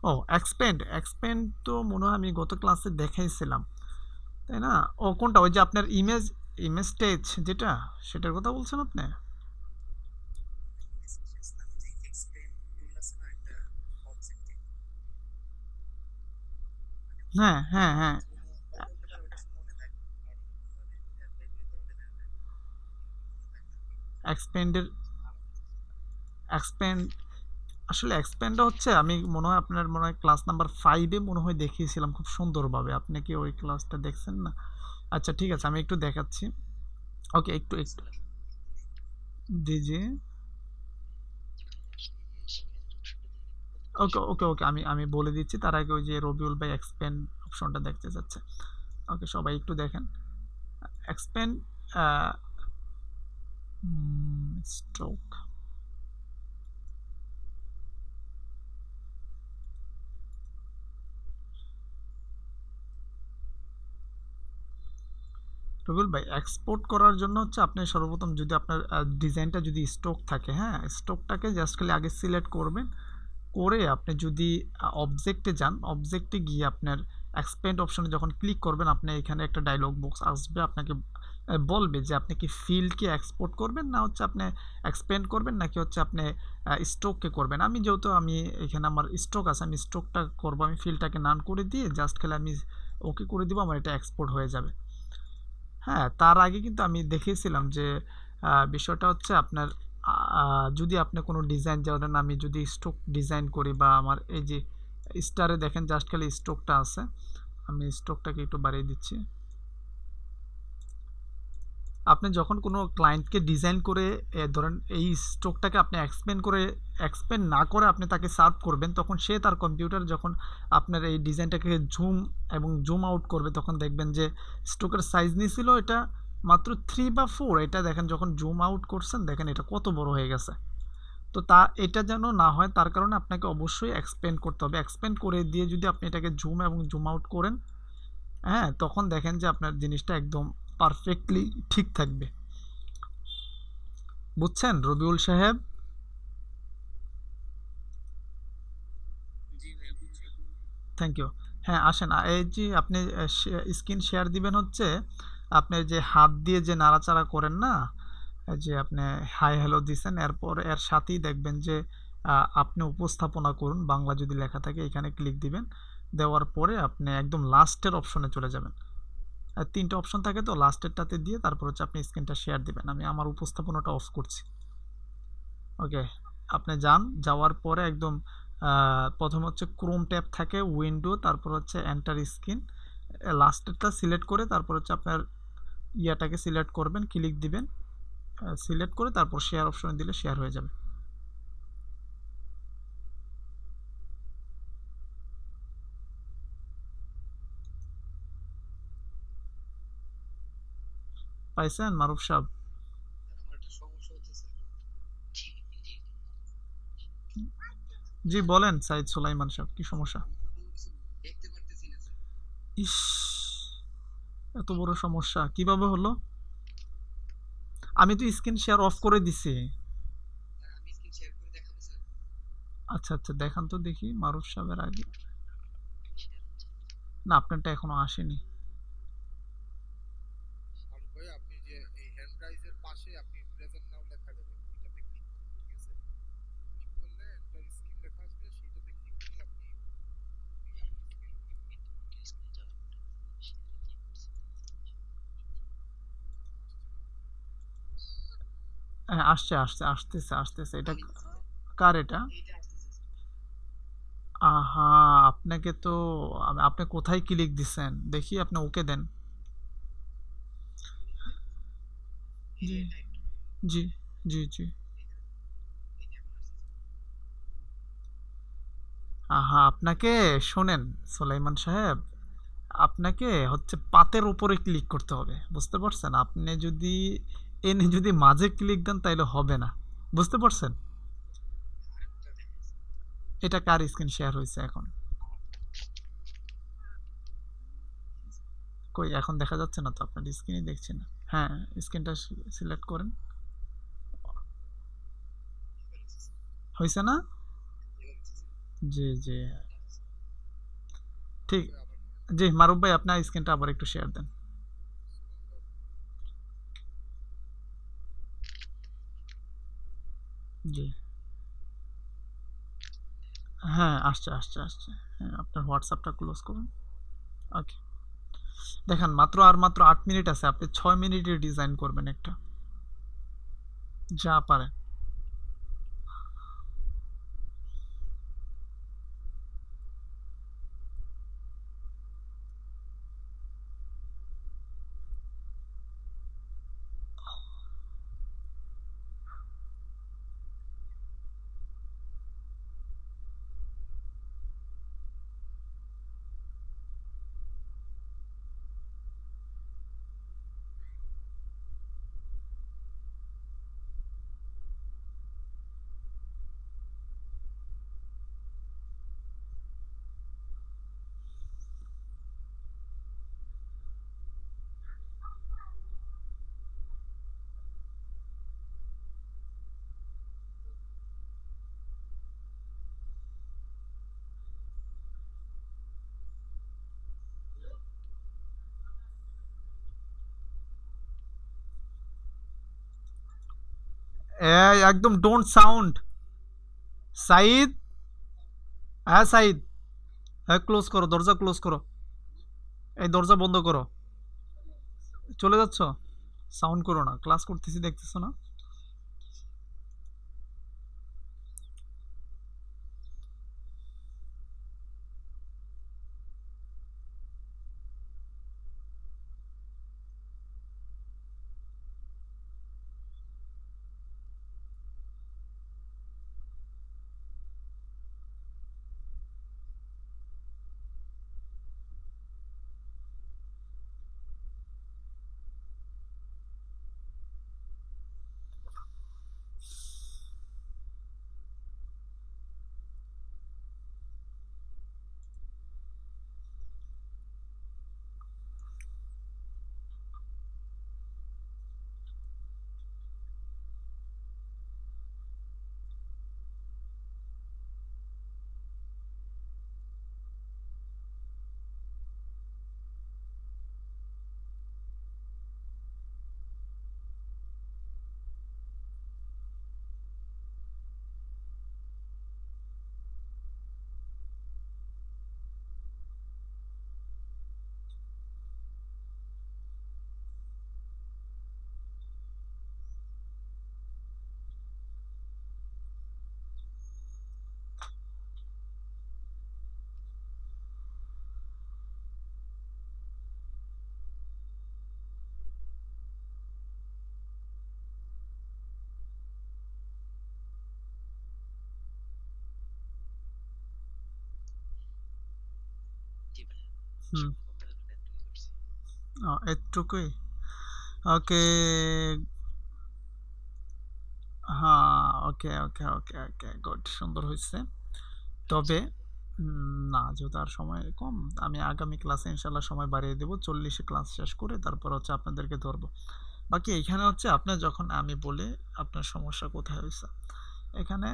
ও, এক্সপেন্ড এক্সপেন্ড তো মনে হয় আমি গত ক্লাসে দেখাইছিলাম, তাই না? ও কোনটা, ওই যে আপনার ইমেজ ইমেজ স্টেজ যেটা, সেটার কথা বলছেন আপনি? হ্যাঁ হ্যাঁ হ্যাঁ, এক্সপেন্ডের এক্সপেন্ড আসলে এক্সপেন্ডটা হচ্ছে, আমি মনে হয় আপনার মনে হয় ক্লাস নাম্বার 5-এ মনে হয় দেখিয়েছিলাম খুব সুন্দরভাবে। আপনি কি ওই ক্লাসটা দেখছেন না? আচ্ছা ঠিক আছে, আমি একটু দেখাচ্ছি। ওকে, একটু একটু জি জি। ওকে ওকে ওকে, আমি আমি বলে দিচ্ছি, তার আগে ওই যে রবিউল ভাই এক্সপেন্ড অপশনটা দেখতে যাচ্ছে। ওকে, সবাই একটু দেখেন এক্সপেন্ড স্ট্রোক। রবিউল ভাই, এক্সপোর্ট করার জন্য হচ্ছে আপনি সর্বপ্রথম যদি আপনার ডিজাইনটা যদি স্টক থাকে, হ্যাঁ স্টকটাকে জাস্ট খালি আগে সিলেক্ট করবেন, করে আপনি যদি অবজেক্টে যান, অবজেক্টে গিয়ে আপনার এক্সপেন্ড অপশনে যখন ক্লিক করবেন, আপনি এখানে একটা ডায়লগ বক্স আসবে, আপনাকে বলবে যে আপনি কি ফিল্ডকে এক্সপোর্ট করবেন, না হচ্ছে আপনি এক্সপেন্ড করবেন, নাকি হচ্ছে আপনি স্ট্রোককে করবেন। আমি যেহেতু আমি এখানে আমার স্ট্রোক আছে, আমি স্ট্রোকটা করবো, আমি ফিল্ডটাকে নান করে দিয়ে জাস্ট খালি আমি ওকে করে দিব, আমার এটা এক্সপোর্ট হয়ে যাবে। হ্যাঁ, তার আগে কিন্তু আমি দেখিয়েছিলাম যে বিষয়টা হচ্ছে আপনার যদি আপনি কোনো ডিজাইন, ধরেন আমি যদি স্ট্রোক ডিজাইন করি, বা আমার এই যে স্টারে দেখেন জাস্ট খালি স্ট্রোকটা আছে, আমি স্ট্রোকটাকে একটু বাড়িয়ে দিচ্ছি। আপনি যখন কোনো ক্লায়েন্টকে ডিজাইন করে ধরেন এই স্টকটাকে আপনি এক্সপ্লেন না করে আপনি তাকে সার্ভ করবেন, তখন সে তার কম্পিউটার যখন আপনার এই ডিজাইনটাকে জুম এবং জুম আউট করবে, তখন দেখবেন যে স্টকের সাইজ নিয়েছিল এটা মাত্র 3 বা 4, এটা দেখেন যখন জুম আউট করছেন দেখেন এটা কত বড় হয়ে গেছে। তো এটা যেন না হয় তার কারণে আপনাকে অবশ্যই এক্সপ্লেন করতে হবে। এক্সপ্লেন করে দিয়ে যদি আপনি এটাকে জুম এবং জুম আউট করেন, হ্যাঁ, তখন দেখেন যে আপনার জিনিসটা একদম পারফেক্টলি ঠিক থাকবে। বুঝছেন রবিউল সাহেব? জি ভাইয়া বুঝছি। Thank you. হ্যাঁ, আসেন, এই যে আপনি স্ক্রিন শেয়ার দিবেন হচ্ছে আপনি যে হাত দিয়ে যে নাড়াচাড়া করেন না, এই যে আপনি হাই হ্যালো দিছেন, এরপর এর সাথেই দেখবেন যে আপনি উপস্থাপনা করুন বাংলা যদি লেখা থাকে, এখানে ক্লিক দিবেন। দেওয়ার পরে আপনি একদম লাস্টের অপশনে চলে যাবেন। আর 3টে অপশন থাকে, তো লাস্টেরটাতে দিয়ে তারপর হচ্ছে আপনি স্ক্রিনটা শেয়ার দিবেন। আমি আমার উপস্থাপনাটা অফ করছি। ওকে, আপনি যান, যাওয়ার পরে একদম প্রথম হচ্ছে ক্রোম ট্যাব থাকে, উইন্ডো, তারপর হচ্ছে এন্টার স্ক্রিন, লাস্টেরটা সিলেক্ট করে তারপর হচ্ছে আপনার ইয়াটাকে সিলেক্ট করবেন, ক্লিক দিবেন, সিলেক্ট করে তারপর শেয়ার অপশনে দিলে শেয়ার হয়ে যাবে। পাইছেন মারুফ সাহেব? আমার একটা সমস্যা হচ্ছে স্যার। জি বলেন সাইদ সুলাইমান সাহেব, কি সমস্যা? আমি তো কোনো কিছু দেখতে পারতেছি না স্যার। ইস, এত বড় সমস্যা কিভাবে হলো? আমি তো স্ক্রিন শেয়ার অফ করে দিছি। স্যার আমি স্ক্রিন শেয়ার করে দেখাবো স্যার। আচ্ছা আচ্ছা, দেখান তো দেখি মারুফ সাহেবের আগে। না, আপনারটা এখনো আসেনি। আমি ভাই আপনি যে এই হ্যান্ড রাইজের পাশে আপনি প্রেজেন্ট নাও লেখা যাবে ওইটাতে ক্লিক করুন, ঠিক আছে? ক্লিক করলে এন্টার স্ক্রিন লেখা আসবে, সেইটাতে ক্লিক করে আপনি আপনি স্ক্রিন হ্যাঁ, আসছে আসছে, আসতেছে আসতেছে। এটা কার এটা? এইটা আসতেছে স্যার। আহা, আপনাকে তো আপনি কোথায় ক্লিক দিছেন দেখি, আপনি ওকে দেন। এই জি যে টাইপ জি জি জি। এখানে এই যে এখন আসছে স্যার। আহা, আপনাকে শোনেন সুলাইমান সাহেব, আপনাকে হচ্ছে পাতের উপরে ক্লিক করতে হবে, বুঝতে পারছেন? আপনি যদি এনে যদি মাঝে ক্লিক দেন তাইলে হবে না, বুঝতে পারছেন? আরেকটা দেখাইছে। এটা কার স্ক্রিন শেয়ার হয়েছে এখন? কই এখন দেখা যাচ্ছে না তো, আপনার স্ক্রিনই দেখছি না। হ্যাঁ, স্ক্রিনটা সিলেক্ট করেন। এবার হচ্ছে স্যার। হয়েছে না? এবার হচ্ছে স্যার। জি জি, মারুফ ঠিক। ভাই আবার করেন। জি মারুফ ভাই, আপনার স্ক্রিনটা আবার একটু শেয়ার দেন। জি, হ্যাঁ, আসছে আসছে আসছে। হ্যাঁ, আপনার হোয়াটসঅ্যাপটা ক্লোজ করুন। ওকে, দেখেন মাত্র আর মাত্র 8 মিনিট আছে, আপনি 6 মিনিটে ডিজাইন করবেন একটা, যা পারেন। একদম ডোন্ট সাউন্ড। সাইদ, হ্যাঁ সাইদ, হ্যাঁ ক্লোজ করো, দরজা ক্লোজ করো, এই দরজা বন্ধ করো। চলে যাচ্ছ? সাউন্ড করো না, ক্লাস করতেছি দেখতেছো না? হুম। এটুকুই। ওকে। হ্যাঁ, ওকে ওকে ওকে ওকে, গুড, সুন্দর হয়েছে। তবে না, যেহেতু আর সময় কম, আমি আগামী ক্লাসে ইনশাল্লাহ সময় বাড়িয়ে দেবো, 40-এ ক্লাস শেষ করে তারপর হচ্ছে আপনাদেরকে ধরবো। বাকি এইখানে হচ্ছে আপনার যখন আমি বলি আপনার সমস্যা কোথায় হয়েছে, এখানে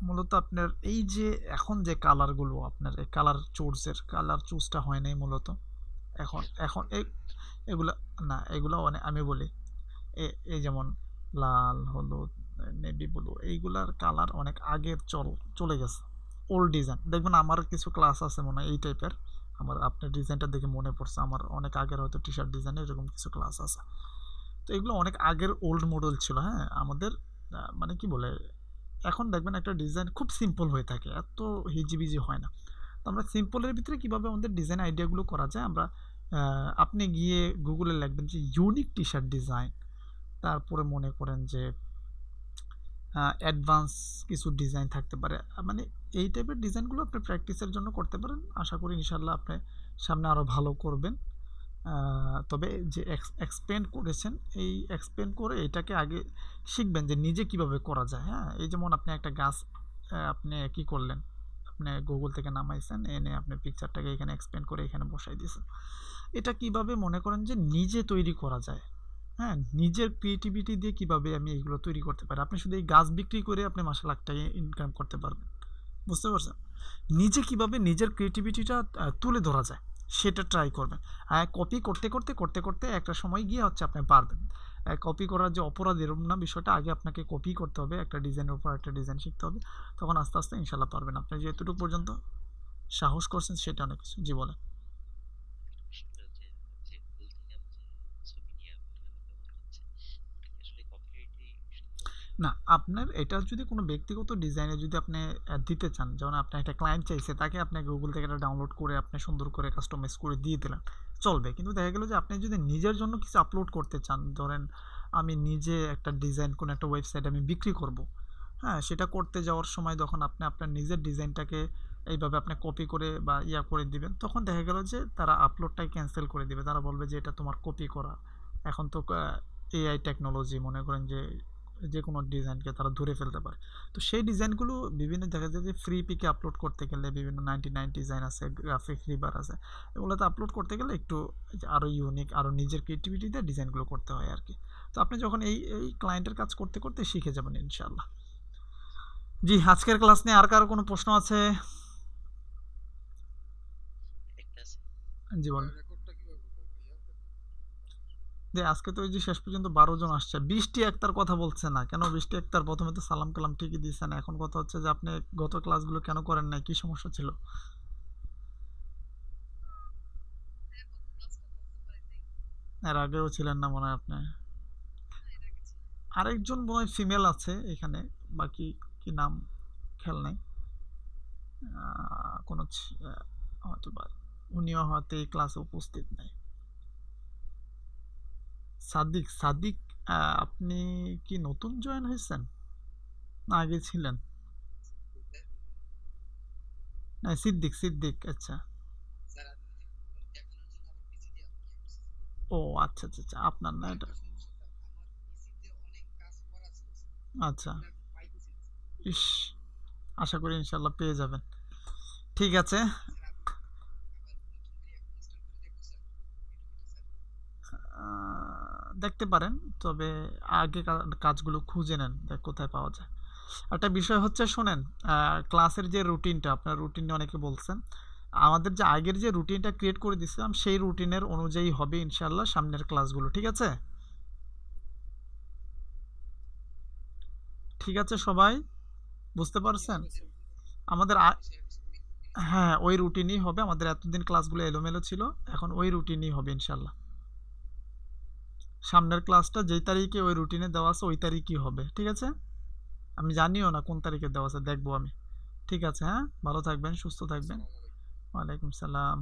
মূলত আপনার এই যে এখন যে কালারগুলো, আপনার এই কালার চুজের কালার চুজটা হয় নাই মূলত। এখন এখন এগুলা, না এগুলো আমি বলি এই যেমন লাল, হলুদ, নেভি ব্লু, এইগুলার কালার অনেক আগের চলে গেছে, ওল্ড ডিজাইন। দেখবেন আমার কিছু ক্লাস আছে মনে হয় এই টাইপের, আমার আপনার ডিজাইনটা দেখে মনে পড়ছে, আমার অনেক আগের হয়তো টি শার্ট ডিজাইন এরকম কিছু ক্লাস আছে। তো এগুলো অনেক আগের ওল্ড মডেল ছিল, হ্যাঁ আমাদের মানে কি বলে, এখন দেখবেন একটা ডিজাইন খুব সিম্পল হয়ে থাকে, এত হিজিবিজি হয় না। তো আমরা সিম্পলের ভিতরে কীভাবে আমাদের ডিজাইন আইডিয়াগুলো করা যায়, আমরা আপনি গিয়ে গুগলে লিখবেন যে ইউনিক টি শার্ট ডিজাইন, তারপরে মনে করেন যে অ্যাডভান্স কিছু ডিজাইন থাকতে পারে, মানে এই টাইপের ডিজাইনগুলো আপনি প্র্যাকটিসের জন্য করতে পারেন। আশা করি ইনশাল্লাহ আপনি সামনে আরও ভালো করবেন। তবে যে এক্সপ্লেন করেছেন, এই এক্সপ্লেন করে এটাকে আগে শিখবেন যে নিজে কিভাবে করা যায়। হ্যাঁ, এই যেমন আপনি একটা গাছ আপনি কি করলেন, আপনি গুগল থেকে নামাইছেন, এনে আপনি পিকচারটাকে এখানে এক্সপ্লেন করে এখানে বসাই দিয়েছেন। এটা কিভাবে মনে করেন যে নিজে তৈরি করা যায়, হ্যাঁ নিজের ক্রিয়েটিভিটি দিয়ে কিভাবে আমি এইগুলো তৈরি করতে পারি। আপনি শুধু এই গাছ বিক্রি করে আপনি মাসে লাখ টাকা ইনকাম করতে পারবেন, বুঝতে পারছেন? নিজে কিভাবে নিজের ক্রিয়েটিভিটিটা তুলে ধরা যায় সেটা ট্রাই করবেন। কপি করতে করতে করতে করতে একটা সময় গিয়ে হচ্ছে আপনি পারবেন। কপি করার যে অপরাধ এরকম না বিষয়টা, আগে আপনাকে কপি করতে হবে, একটা ডিজাইনের উপর একটা ডিজাইন শিখতে হবে, তখন আস্তে আস্তে ইনশাল্লাহ পারবেন। আপনি যেহেতু পর্যন্ত সাহস করছেন সেটা অনেক কিছু। জি বলেন। না, আপনার এটা যদি কোনো ব্যক্তিগত ডিজাইনে যদি আপনি দিতে চান, যেমন আপনার একটা ক্লায়েন্ট চাইছে, তাকে আপনি গুগল থেকে এটা ডাউনলোড করে আপনি সুন্দর করে কাস্টমাইজ করে দিয়ে দিলেন, চলবে। কিন্তু দেখা গেল যে আপনি যদি নিজের জন্য কিছু আপলোড করতে চান, ধরেন আমি নিজে একটা ডিজাইন কোনো একটা ওয়েবসাইট আমি বিক্রি করব, হ্যাঁ সেটা করতে যাওয়ার সময় যখন আপনি আপনার নিজের ডিজাইনটাকে এইভাবে আপনি কপি করে বা করে দিবেন, তখন দেখা গেল যে তারা আপলোডটাই ক্যান্সেল করে দিবে, তারা বলবে যে এটা তোমার কপি করা। এখন তো এআই টেকনোলজি, মনে করেন যে যে কোনো ডিজাইনকে তারা ধরে ফেলতে পারে। তো সেই ডিজাইনগুলো বিভিন্ন দেখা যায় যে ফ্রি পিকে আপলোড করতে গেলে বিভিন্ন 99 ডিজাইন আছে, গ্রাফিক রিভার আছে, এগুলোতে আপলোড করতে গেলে একটু আরও ইউনিক, আরও নিজের ক্রিয়েটিভিটিতে ডিজাইনগুলো করতে হয় আর কি। তো আপনি যখন এই এই ক্লায়েন্টের কাজ করতে করতে শিখে যাবেন ইনশাল্লাহ। জি, আজকের ক্লাস নিয়ে আর কারো কোনো প্রশ্ন আছে? জি বলেন। রেকর্ডটা কিভাবে করবো ভাইয়া? যে আজকে তো ওই যে শেষ পর্যন্ত 12 জন আসছে, 20টি একতার কথা বলছে না কেন? 20টি একতার প্রথমে তো সালাম কালাম ঠিকই দিয়েছেন, এখন কথা হচ্ছে যে আপনি গত ক্লাসগুলো কেন করেন নাই, কি সমস্যা ছিল? এর আগেও ছিলেন না মনে হয় আপনি? আরেকজন মনে হয় ফিমেল আছে এখানে, বাকি কি নাম খেয়াল নাই। কোনো হয়তো বা উনিও হয়তো এই ক্লাসে উপস্থিত নেই। সাদিক, সাদিক, আপনি কি নতুন জয়েন হয়েছেন না আগে ছিলেন? না, সিদ্দিক, সিদ্দিক, আচ্ছা। ও আচ্ছা আচ্ছা আচ্ছা, আপনার না এটা। আচ্ছা। ইস, আশা করি ইনশাল্লাহ পেয়ে যাবেন। ঠিক আছে। দেখতে পারেন, তবে আগে কাজগুলো খুঁজে নেন, দেখ কোথায় পাওয়া যায়। একটা বিষয় হচ্ছে শোনেন, ক্লাসের যে রুটিনটা, আপনার রুটিনে অনেকে বলছেন, আমাদের যে আগের যে রুটিনটা ক্রিয়েট করে দিয়েছিলাম সেই রুটিনের অনুযায়ী হবে ইনশাল্লাহ সামনের ক্লাসগুলো, ঠিক আছে? ঠিক আছে সবাই, বুঝতে পারছেন? আমাদের হ্যাঁ ওই রুটিনই হবে, আমাদের এতদিন ক্লাসগুলো এলোমেলো ছিল, এখন ওই রুটিনই হবে ইনশাল্লাহ। সামনের ক্লাসটা যেই তারিখে ওই রুটিনে দেওয়া আছে ওই তারিখই হবে, ঠিক আছে? আমি জানিও না কোন তারিখে দেওয়া আছে, দেখবো আমি। ঠিক আছে, হ্যাঁ ভালো থাকবেন, সুস্থ থাকবেন। আসসালামু আলাইকুম। ওয়ালাইকুম সালাম।